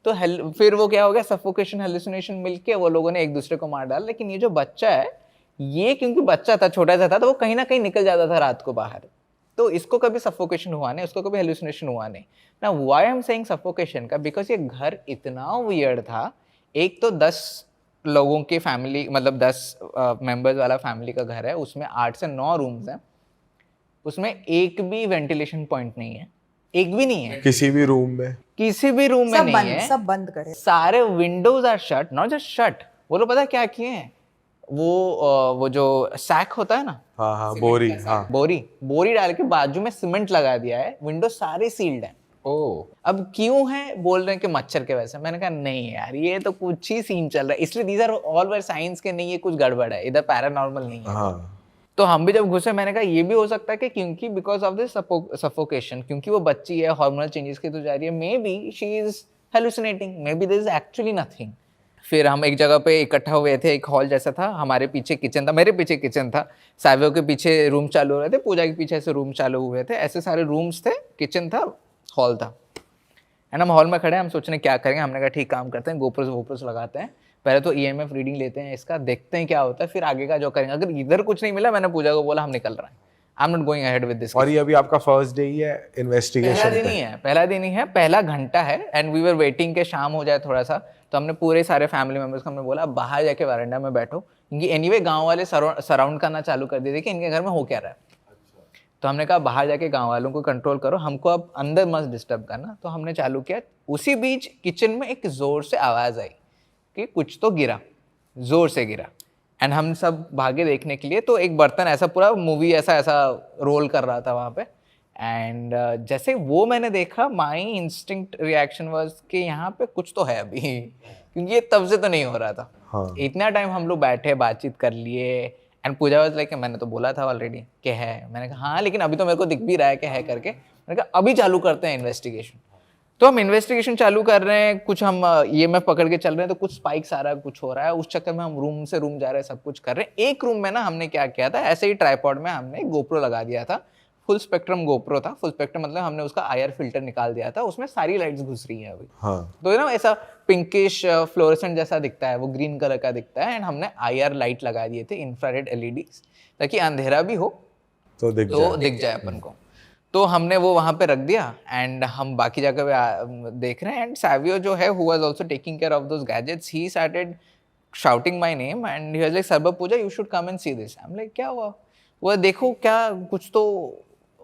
[SPEAKER 6] तो फिर वो क्या हो गया, सफोकेशन हेलुसिनेशन मिलके वो लोगों ने एक दूसरे को मार डाला। लेकिन ये जो बच्चा है ये क्योंकि बच्चा था, छोटा सा था, तो वो कहीं ना कहीं निकल जाता था रात को बाहर, तो इसको कभी सफोकेशन हुआ नहीं, उसको कभी हेलुसिनेशन हुआ नहीं ना। Why I am saying suffocation का, बिकॉज ये घर इतना वियर्ड था। एक तो 10 लोगों की फैमिली मतलब 10 मेंबर्स वाला फैमिली का घर है, उसमें 8 से 9 रूम्स हैं, उसमें एक भी वेंटिलेशन पॉइंट नहीं है, एक भी नहीं है
[SPEAKER 4] किसी भी रूम में,
[SPEAKER 6] किसी भी रूम में
[SPEAKER 7] सब
[SPEAKER 6] नहीं
[SPEAKER 7] बंद,
[SPEAKER 6] है,
[SPEAKER 7] सब बंद करे।
[SPEAKER 6] सारे windows are shut, not just shut, वो लोग पता क्या किए हैं, वो जो सैक होता है ना,
[SPEAKER 4] हाँ हाँ बोरी, हाँ
[SPEAKER 6] बोरी डाल के बाजू में सीमेंट लगा दिया है, विंडो सारे सील्ड है।
[SPEAKER 5] ओ
[SPEAKER 6] अब क्यों है, बोल रहे हैं कि मच्छर के वजह से। मैंने कहा नहीं यार, ये तो कुछ ही सीन चल रहा है, इसलिए these are all were science के नहीं, ये कुछ गड़बड़ है, इधर पैरानॉर्मल नहीं है।
[SPEAKER 4] हाँ
[SPEAKER 6] तो हम भी जब घुसे मैंने कहा ये भी हो सकता है कि क्योंकि बिकॉज ऑफ दिस सफोकेशन, क्योंकि वो बच्ची है, हार्मोनल चेंजेस की तो जा रही है, may be she is hallucinating, may be this is actually nothing. फिर हम एक जगह पे इकट्ठा हुए थे, एक हॉल जैसा था, हमारे पीछे किचन था, मेरे पीछे किचन था, सावियो के पीछे रूम चालू हो रहे थे, पूजा के पीछे ऐसे रूम चालू हुए थे, ऐसे सारे रूम्स थे, किचन था, हॉल था। एंड हम हॉल में खड़े हैं, हम सोच रहे हैं क्या करेंगे। हमने कहा ठीक काम करते हैं, गोप्रोस लगाते हैं, पहले तो EMF रीडिंग लेते हैं इसका, देखते हैं क्या होता है, फिर आगे का जो करेंगे। अगर इधर कुछ नहीं मिला, मैंने पूजा को बोला हम निकल रहे हैं, I am not going ahead with this.
[SPEAKER 4] और ये अभी आपका फर्स्ट डे ही है इन्वेस्टिगेशन
[SPEAKER 6] पहला दिन ही है, पहला दिन ही है, पहला घंटा है, एंड वी वर वेटिंग के शाम हो जाए थोड़ा सा। तो हमने पूरे सारे फैमिली मेंबर्स को हमने बोला बाहर जाके वारंडा में बैठो, क्योंकि एनीवे गांव वाले सराउंड करना चालू कर दिए थे कि इनके घर में हो क्या रहा है। तो हमने कहा बाहर जाके गांव वालों को कंट्रोल करो, हमको अब अंदर मत डिस्टर्ब करना। तो हमने चालू किया। उसी बीच किचन में एक जोर से आवाज़ आई कि कुछ तो गिरा, जोर से गिरा, एंड हम सब भागे देखने के लिए। तो एक बर्तन ऐसा पूरा मूवी ऐसा रोल कर रहा था वहाँ पे, एंड जैसे वो मैंने देखा, माई इंस्टिंक्ट रिएक्शन वाज कि यहाँ पे कुछ तो है अभी, क्योंकि ये तब से तो नहीं हो रहा था।
[SPEAKER 4] हाँ।
[SPEAKER 6] इतना टाइम हम लोग बैठे, बातचीत कर लिए, एंड पूजा वाज लाइक मैंने तो बोला था ऑलरेडी कि है। मैंने कहा हाँ, लेकिन अभी तो मेरे को दिख भी रहा है कि है करके। मैंने कहा अभी चालू करते हैं इन्वेस्टिगेशन। तो हम इन्वेस्टिगेशन चालू कर रहे हैं, कुछ हम EMF पकड़ के चल रहे हैं, तो कुछ स्पाइक्स आ रहा है, कुछ हो रहा है। उस चक्कर में हम रूम से रूम जा रहे हैं, सब कुछ कर रहे हैं। एक रूम में ना हमने क्या किया था, ऐसे ही ट्राइपॉड में हमने गोप्रो लगा दिया था, फुल स्पेक्ट्रम गोप्रो था। फुल स्पेक्ट्रम मतलब हमने उसका IR फिल्टर निकाल दिया था, उसमें सारी लाइट्स घुस रही हैं अभी।
[SPEAKER 4] हाँ।
[SPEAKER 6] तो ना ऐसा पिंकिश फ्लोरेसेंट जैसा दिखता है, वो ग्रीन कलर का दिखता है। एंड हमने IR लाइट लगा दिए थे, इंफ्रारेड LEDs, ताकि अंधेरा भी हो
[SPEAKER 4] तो
[SPEAKER 6] दिख जाए अपन को। तो हमने वो वहाँ पे रख दिया, एंड हम बाकी जगह पे देख रहे हैं। एंड सावियो जो है, who was also taking care of those gadgets, he started shouting my name and he was like serve Pooja you should come and see this. I am like क्या हुआ? वो देखो क्या कुछ तो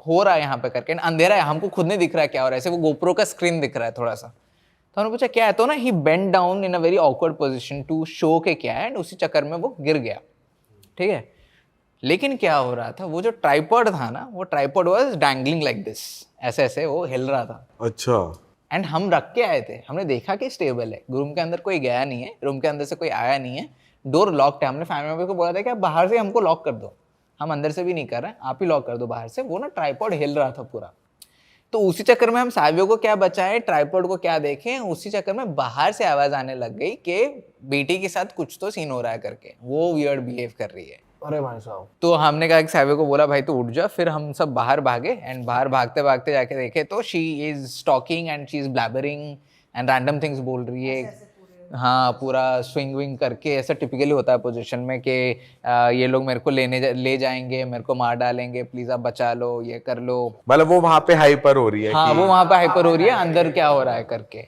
[SPEAKER 6] हो रहा है यहाँ पे करके। अंधेरा है, हमको खुद नहीं दिख रहा है क्या हो रहा है, ऐसे वो गोप्रो का स्क्रीन दिख रहा है थोड़ा सा। तो हमने पूछा क्या है, तो ना he bend down in a very awkward position to show के क्या है, एंड उसी चक्कर में वो गिर गया। ठीक है, लेकिन क्या हो रहा था, वो जो ट्राइपॉड था ना, वो tripod was dangling like this, ऐसे ऐसे वो हिल रहा था।
[SPEAKER 4] अच्छा।
[SPEAKER 6] एंड हम रख के आए थे, हमने देखा कि स्टेबल है, रूम के अंदर कोई गया नहीं है, रूम के अंदर से कोई आया नहीं है, डोर लॉक्ड है। हमने फैमिली मेंबर को बोला था कि आप बाहर से हमको लॉक कर दो, हम अंदर से भी नहीं कर रहे हैं, आप ही लॉक कर दो बाहर से। वो ना ट्राइपॉड हिल रहा था पूरा। तो उसी चक्कर में हम सावियो को क्या बचाएं, ट्राइपॉड को क्या देखें, उसी चक्कर में बाहर से आवाज आने लग गई कि बेटी के साथ कुछ तो सीन हो रहा है करके, वो वियर्ड बिहेव कर रही है।
[SPEAKER 3] अरे भाई साहब।
[SPEAKER 6] तो हमने कहा कि सावियो को बोला भाई तू उठ जा। फिर हम सब बाहर भागे, एंड बाहर भागते भागते जाके देखे तो she is talking and she is blabbering and random things बोल रही है। हाँ पूरा स्विंग विंग करके, ऐसा टिपिकली होता है पोजीशन में कि ये लोग मेरे को ले जाएंगे, मेरे को मार डालेंगे, प्लीज आप बचा लो, ये कर लो।
[SPEAKER 4] मतलब वो वहां पे हाइपर हो रही है
[SPEAKER 6] हाँ
[SPEAKER 4] कि
[SPEAKER 6] वो वहां पे हाइपर हो रही है, अंदर क्या हो रहा है करके।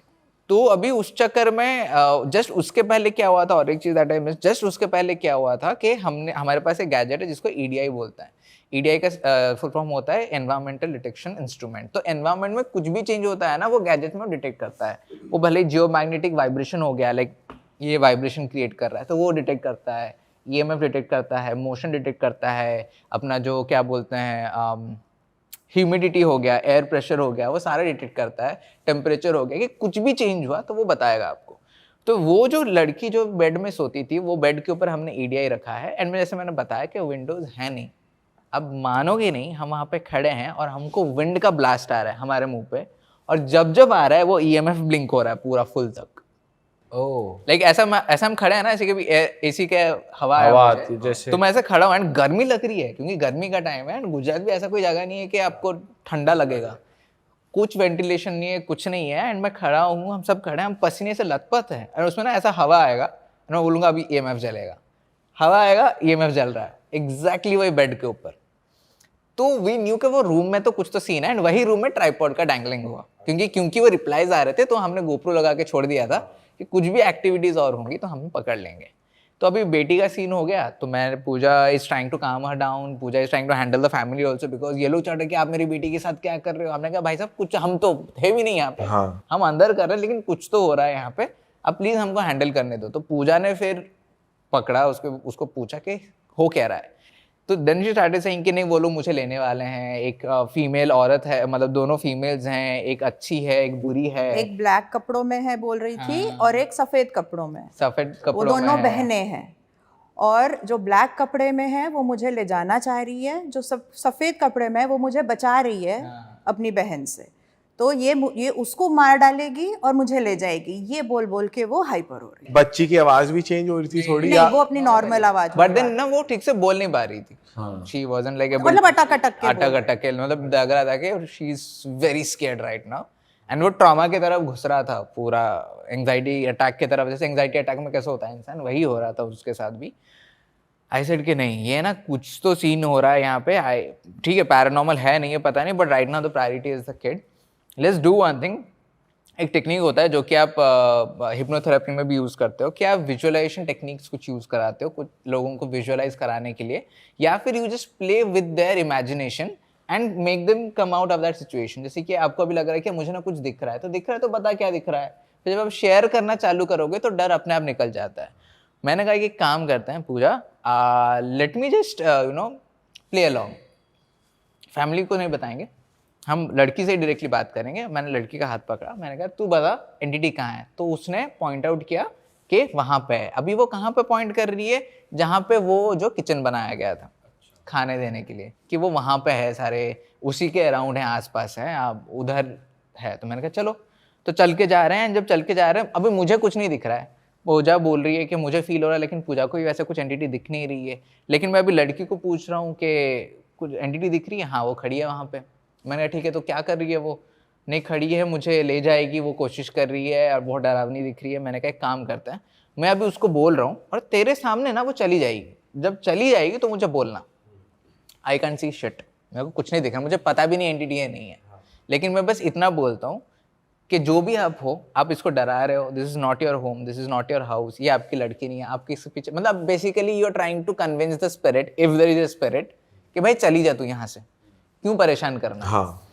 [SPEAKER 6] तो अभी उस चक्कर में जस्ट उसके पहले क्या हुआ था, और एक चीज दैट आई मिस, जस्ट उसके पहले क्या हुआ था कि हमारे पास एक गैजेट है जिसको ईडीआई बोलता है। ईडीआई का फुल फॉर्म होता है एनवायरमेंटल डिटेक्शन इंस्ट्रूमेंट। तो एनवायरमेंट में कुछ भी चेंज होता है ना, वो गैजेट में डिटेक्ट करता है। वो भले जियो मैग्नेटिक वाइब्रेशन हो गया, लाइक ये वाइब्रेशन क्रिएट कर रहा है, तो वो डिटेक्ट करता है। ईएमएफ डिटेक्ट करता है, मोशन डिटेक्ट करता है, अपना जो क्या बोलते हैं ह्यूमिडिटी हो गया, एयर प्रेशर हो गया, वो सारा डिटेक्ट करता है। टेम्परेचर हो गया, कि कुछ भी चेंज हुआ तो वो बताएगा आपको। तो वो जो लड़की जो बेड में सोती थी, वो बेड के ऊपर हमने ईडीआई रखा है। एंड जैसे मैंने बताया कि विंडोज है नहीं। अब मानोगे नहीं, हम वहाँ पे खड़े हैं और हमको विंड का ब्लास्ट आ रहा है हमारे मुंह पे, और जब जब आ रहा है वो ईएमएफ ब्लिंक हो रहा है पूरा फुल तक।
[SPEAKER 2] ओह
[SPEAKER 6] लाइक ऐसा हम खड़े हैं ना, ऐसे कि एसी के हवा
[SPEAKER 2] आती है जैसे।
[SPEAKER 6] तो मैं ऐसे खड़ा हूँ एंड गर्मी लग रही है, क्योंकि गर्मी का टाइम है एंड गुजरात भी ऐसा कोई जगह नहीं है कि आपको ठंडा लगेगा। कुछ वेंटिलेशन नहीं है, कुछ नहीं है, एंड मैं खड़ा हूँ, हम सब खड़े हैं, हम पसीने से लथपथ हैं, और उसमें ना ऐसा हवा आएगा, मैं बोलूँगा अभी ईएमएफ जलेगा, हवा आएगा, ईएमएफ जल रहा है एग्जैक्टली वही बेड के ऊपर। तो वी न्यू कि वो रूम में तो कुछ तो सीन है, एंड वही रूम में ट्राइपॉड का डैंगलिंग हुआ, क्योंकि वो रिप्लाईज आ रहे थे, तो हमने गोप्रो लगा के छोड़ दिया था कि कुछ भी एक्टिविटीज और होंगी तो हम पकड़ लेंगे। तो अभी बेटी का सीन हो गया, तो मैं पूजा is trying to calm her down, Pooja is trying to handle the family also, because ये लोग चाहते कि आप मेरी बेटी के साथ क्या कर रहे हो। हमने कहा भाई साहब कुछ, हम तो थे भी नहीं यहाँ पे,
[SPEAKER 4] हाँ।
[SPEAKER 6] हम अंदर कर रहे हैं, लेकिन कुछ तो हो रहा है यहाँ पे, अब प्लीज हमको हैंडल करने दो। तो पूजा ने फिर पकड़ा उसको पूछा कि हो क्या रहा है। तो देन शी स्टार्टेड सेइंग कि नहीं वो लोग मुझे लेने वाले हैं, एक फीमेल औरत है, मतलब दोनों फीमेल्स हैं, एक अच्छी है एक बुरी है।
[SPEAKER 7] एक ब्लैक कपड़ों में है बोल रही थी, और एक सफेद कपड़ों में।
[SPEAKER 6] सफेद
[SPEAKER 7] वो
[SPEAKER 6] कपड़ों में
[SPEAKER 7] दोनों
[SPEAKER 6] है।
[SPEAKER 7] बहनें हैं, और जो ब्लैक कपड़े में है वो मुझे ले जाना चाह रही है, जो सफेद कपड़े में है वो मुझे बचा रही है अपनी बहन से। तो ये उसको मार डालेगी और मुझे ले जाएगी, ये बोल बोल के वो हाइपर हो रही है।
[SPEAKER 4] बच्ची की आवाज भी चेंज हो रही थी थोड़ी,
[SPEAKER 7] नहीं, वो अपनी नॉर्मल आवाज में
[SPEAKER 6] बट देन ना वो ठीक से बोल नहीं पा रही थी। शी वाजंट लाइक
[SPEAKER 7] मतलब अटक अटक के
[SPEAKER 6] अटक के, मतलब लग रहा था कि she is very scared right now, and वो ट्रॉमा की तरफ घुस रहा था पूरा, एंग्जाइटी अटैक की तरफ। जैसे एंग्जाइटी अटैक में कैसे होता है इंसान, वही हो रहा था उसके साथ भी। आई सेड कि नहीं ये ना कुछ तो सीन हो रहा है यहाँ पे, ठीक है पैरानॉर्मल है नहीं है पता नहीं, but right now the priority is the kid. Let's do one thing. एक टेक्निक होता है जो कि आप हिप्नोथेरेपी में भी यूज़ करते हो, कि आप विजुअलाइजेशन टेक्निक्स कुछ यूज़ कराते हो कुछ लोगों को विजुअलाइज कराने के लिए, या फिर you just play with their imagination and make them come out of that situation. जैसे कि आपको अभी लग रहा है कि मुझे ना कुछ दिख रहा है, तो दिख रहा है तो बता क्या दिख रहा है। फिर जब आप शेयर करना चालू करोगे तो डर अपने आप निकल जाता है। मैंने कहा कि काम करते हैं Puja, let me just play along, family को नहीं बताएंगे, हम लड़की से डायरेक्टली बात करेंगे। मैंने लड़की का हाथ पकड़ा, मैंने कहा तू बता एंटिटी कहाँ है। तो उसने पॉइंट आउट किया कि वहाँ पे है। अभी वो कहाँ पे पॉइंट कर रही है, जहाँ पे वो जो किचन बनाया गया था खाने देने के लिए, कि वो वहाँ पे है, सारे उसी के अराउंड हैं, आसपास है, आप उधर है। तो मैंने कहा चलो, तो चल के जा रहे हैं। जब चल के जा रहे हैं, अभी मुझे कुछ नहीं दिख रहा है, पूजा बोल रही है कि मुझे फील हो रहा है, लेकिन पूजा को भी वैसे कुछ एंटिटी दिख नहीं रही है। लेकिन मैं अभी लड़की को पूछ रहा हूँ कि कुछ एंटिटी दिख रही है, हाँ वो खड़ी है वहाँ पे। मैंने कहा ठीक है, तो क्या कर रही है वो? नहीं खड़ी है, मुझे ले जाएगी, वो कोशिश कर रही है और बहुत डरावनी दिख रही है। मैंने कहा एक काम करते हैं, मैं अभी उसको बोल रहा हूँ और तेरे सामने ना वो चली जाएगी, जब चली जाएगी तो मुझे बोलना। आई कैन सी शिट, मेरे को कुछ नहीं दिख रहा, मुझे पता भी नहीं एंटिटी है नहीं है, लेकिन मैं बस इतना बोलता हूँ कि जो भी आप हो, आप इसको डरा रहे हो, this is not your home, this is not your house, ये आपकी लड़की नहीं है, आपके इसके पीछे, मतलब basically you are trying to convince the spirit, if there is a spirit, कि भाई चली जा तू यहाँ से, क्यों परेशान करना।
[SPEAKER 4] हाँ।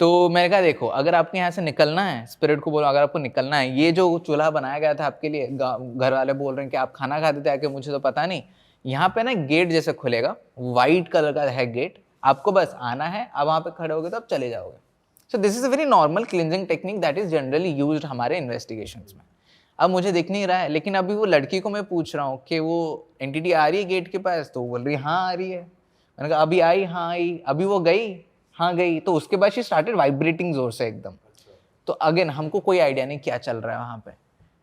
[SPEAKER 6] तो मैंने कहा देखो, अगर आपके यहाँ से निकलना है, स्पिरिट को बोलो अगर आपको निकलना है, ये जो चूल्हा बनाया गया था आपके लिए, घर वाले बोल रहे हैं कि आप खाना खाते थे आके, मुझे तो पता नहीं, यहाँ पे ना गेट जैसे खुलेगा, वाइट कलर का है गेट, आपको बस आना है, आप वहाँ पे खड़े होगे तो आप चले जाओगे। So this is a very normal cleansing technique that is generally used हमारे इन्वेस्टिगेशंस में। अब मुझे दिख नहीं रहा है, लेकिन अभी वो लड़की को मैं पूछ रहा हूँ कि वो एंटिटी आ रही है गेट के पास, तो वो बोल रही है हाँ आ रही है। मैंने कहा अभी आई? हाँ आई। अभी वो गई? हाँ गई। तो उसके बाद शी स्टार्टेड वाइब्रेटिंग जोर से एकदम। तो अगेन हमको कोई आइडिया नहीं क्या चल रहा है वहाँ पे।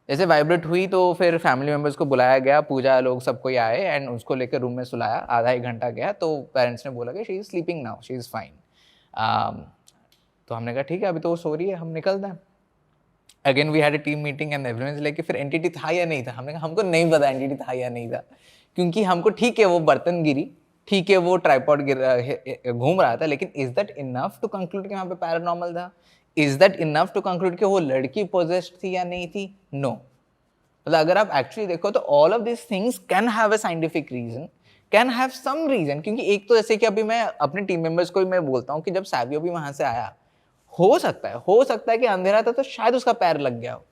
[SPEAKER 6] जैसे वाइब्रेट हुई तो फिर फैमिली मेम्बर्स को बुलाया गया, पूजा लोग सब कोई आए एंड उसको लेकर रूम में सुलाया। आधा एक घंटा गया तो पेरेंट्स ने बोला कि she is sleeping now, she is fine. तो हमने कहा ठीक है अभी तो वो सो रही है, हम निकलते हैं। Again we had a team meeting and everyone like फिर एंटिटी था या नहीं था. हमने कहा हमको नहीं पता एंटिटी था या नहीं था, क्योंकि हमको ठीक है वो बर्तन गिरी, ठीक है वो ट्राइपॉड घूम रहा था, लेकिन is that enough to conclude कि वहाँ पे पैरानॉर्मल था? Is that enough to conclude कि वो लड़की पोजेस्ड थी या नहीं थी? नो. मतलब अगर आप एक्चुअली देखो तो all of this things can have a scientific reason, can have some reason. क्योंकि एक तो जैसे कि अभी मैं अपने टीम मेंबर्स को भी मैं बोलता हूँ कि जब सावियो भी वहां से आया, हो सकता है कि अंधेरा था तो शायद उसका पैर लग गया हो.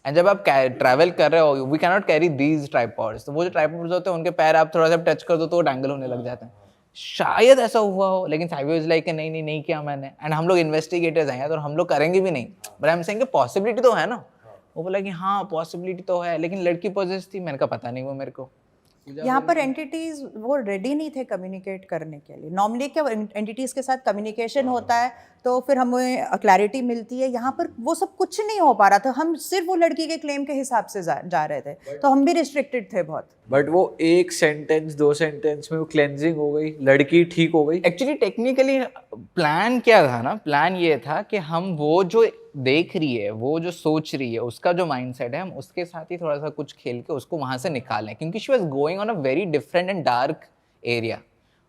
[SPEAKER 6] एंड जब आप ट्रैवल कर रहे हो, we can not carry these tripods, तो वो जो ट्राइपॉड्स होते हैं उनके पैर आप थोड़ा सा टच कर दो तो वो डैंगल होने लग जाते हैं. शायद ऐसा हुआ हो, लेकिन सावियो इज लाइक नहीं किया मैंने. एंड हम लोग इन्वेस्टिगेटर्स हैं और हम लोग करेंगे भी नहीं, बट आई एम सेइंग कि पॉसिबिलिटी तो है ना. वो बोला कि हाँ पॉसिबिलिटी तो है, लेकिन लड़की पोजेस थी. मैंने कहा पता नहीं वो मेरे को.
[SPEAKER 7] यहाँ पर एंटिटीज वो रेडी नहीं थे कम्युनिकेट करने के लिए. नॉर्मली क्या एंटिटीज के साथ कम्युनिकेशन होता है तो फिर हमें क्लैरिटी मिलती है. यहाँ पर वो सब कुछ नहीं हो पा रहा था. हम सिर्फ वो लड़की के क्लेम के हिसाब से जा रहे थे, तो हम भी रिस्ट्रिक्टेड थे बहुत.
[SPEAKER 8] बट वो एक सेंटेंस 2 सेंटेंस में वो क्लेंजिंग हो गई, लड़की ठीक हो गई.
[SPEAKER 6] एक्चुअली टेक्निकली प्लान क्या था ना, प्लान ये था कि हम वो जो देख रही है, वो जो सोच रही है, उसका जो माइंडसेट है, हम उसके साथ ही थोड़ा सा कुछ खेल के उसको वहां से निकालें, क्योंकि she was going on a very different and dark area.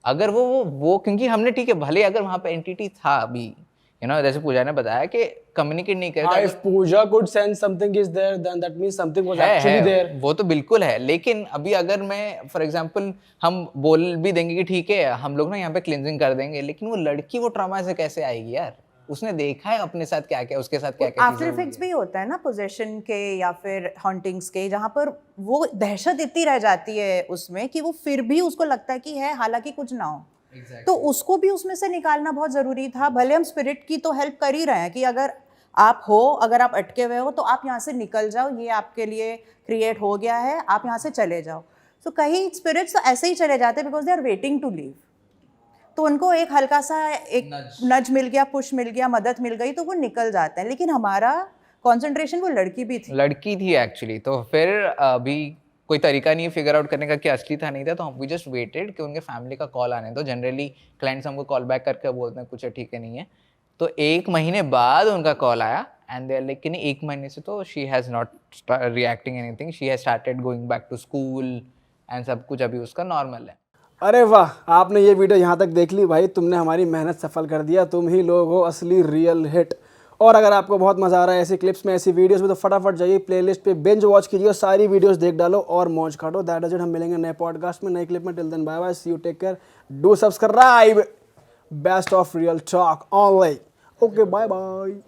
[SPEAKER 6] अगर वो क्योंकि हमने ठीक है भले अगर वहां पे एंटिटी था अभी, जैसे पूजा ने बताया कि कम्युनिकेट नहीं कर
[SPEAKER 3] If Pooja could sense something is there, then that means something was actually there.
[SPEAKER 6] वो तो बिल्कुल है. लेकिन अभी अगर मैं फॉर एग्जांपल हम बोल भी देंगे कि ठीक है हम लोग ना यहाँ पे क्लिनजिंग कर देंगे, लेकिन वो लड़की वो ट्रॉमा से कैसे आएगी यार? उसने देखा है अपने साथ क्या क्या, उसके साथ क्या क्या
[SPEAKER 7] आफ्टर इफेक्ट्स भी होता है ना पोजेशन के या फिर हॉन्टिंग्स के, जहाँ पर वो दहशत इतनी रह जाती है उसमें कि वो फिर भी उसको लगता है कि है हालांकि कुछ ना हो. तो उसको भी उसमें से निकालना बहुत ज़रूरी था. भले हम स्पिरिट की तो हेल्प कर ही रहे हैं कि अगर आप अगर आप अटके हुए हो तो आप यहाँ से निकल जाओ, ये आपके लिए क्रिएट हो गया है, आप यहाँ से चले जाओ. तो कई स्पिरिट्स तो ऐसे ही चले जाते हैं because they are waiting to leave. तो उनको एक हल्का सा एक नज मिल गया, पुश मिल गया, मदद मिल गई तो वो निकल जाते हैं. लेकिन हमारा कंसंट्रेशन वो लड़की थी
[SPEAKER 6] एक्चुअली. तो फिर अभी कोई तरीका नहीं फिगर आउट करने का कि असली था नहीं था, तो हम वी जस्ट वेटेड कि उनके फैमिली का कॉल आने. तो जनरली क्लाइंट्स हमको कॉल बैक करके बोलते हैं कुछ है ठीक है नहीं है. तो 1 महीने बाद उनका कॉल आया एंड दे आर लाइक कि नहीं 1 महीने से तो she has not reacting anything, she has started going back to school and सब कुछ अभी उसका नॉर्मल है.
[SPEAKER 3] अरे वाह, आपने ये वीडियो यहाँ तक देख ली भाई, तुमने हमारी मेहनत सफल कर दिया. तुम ही लोग हो असली रियल हिट. और अगर आपको बहुत मज़ा आ रहा है ऐसी क्लिप्स में, ऐसी वीडियोस में, तो फटाफट जाइए प्लेलिस्ट पे बिंज वॉच कीजिए, सारी वीडियोस देख डालो और मौज काटो. That is it. हम मिलेंगे नए पॉडकास्ट में, नई क्लिप में. Till then bye bye, see you, take care, do subscribe. Best of Real Talk online. Okay, bye bye.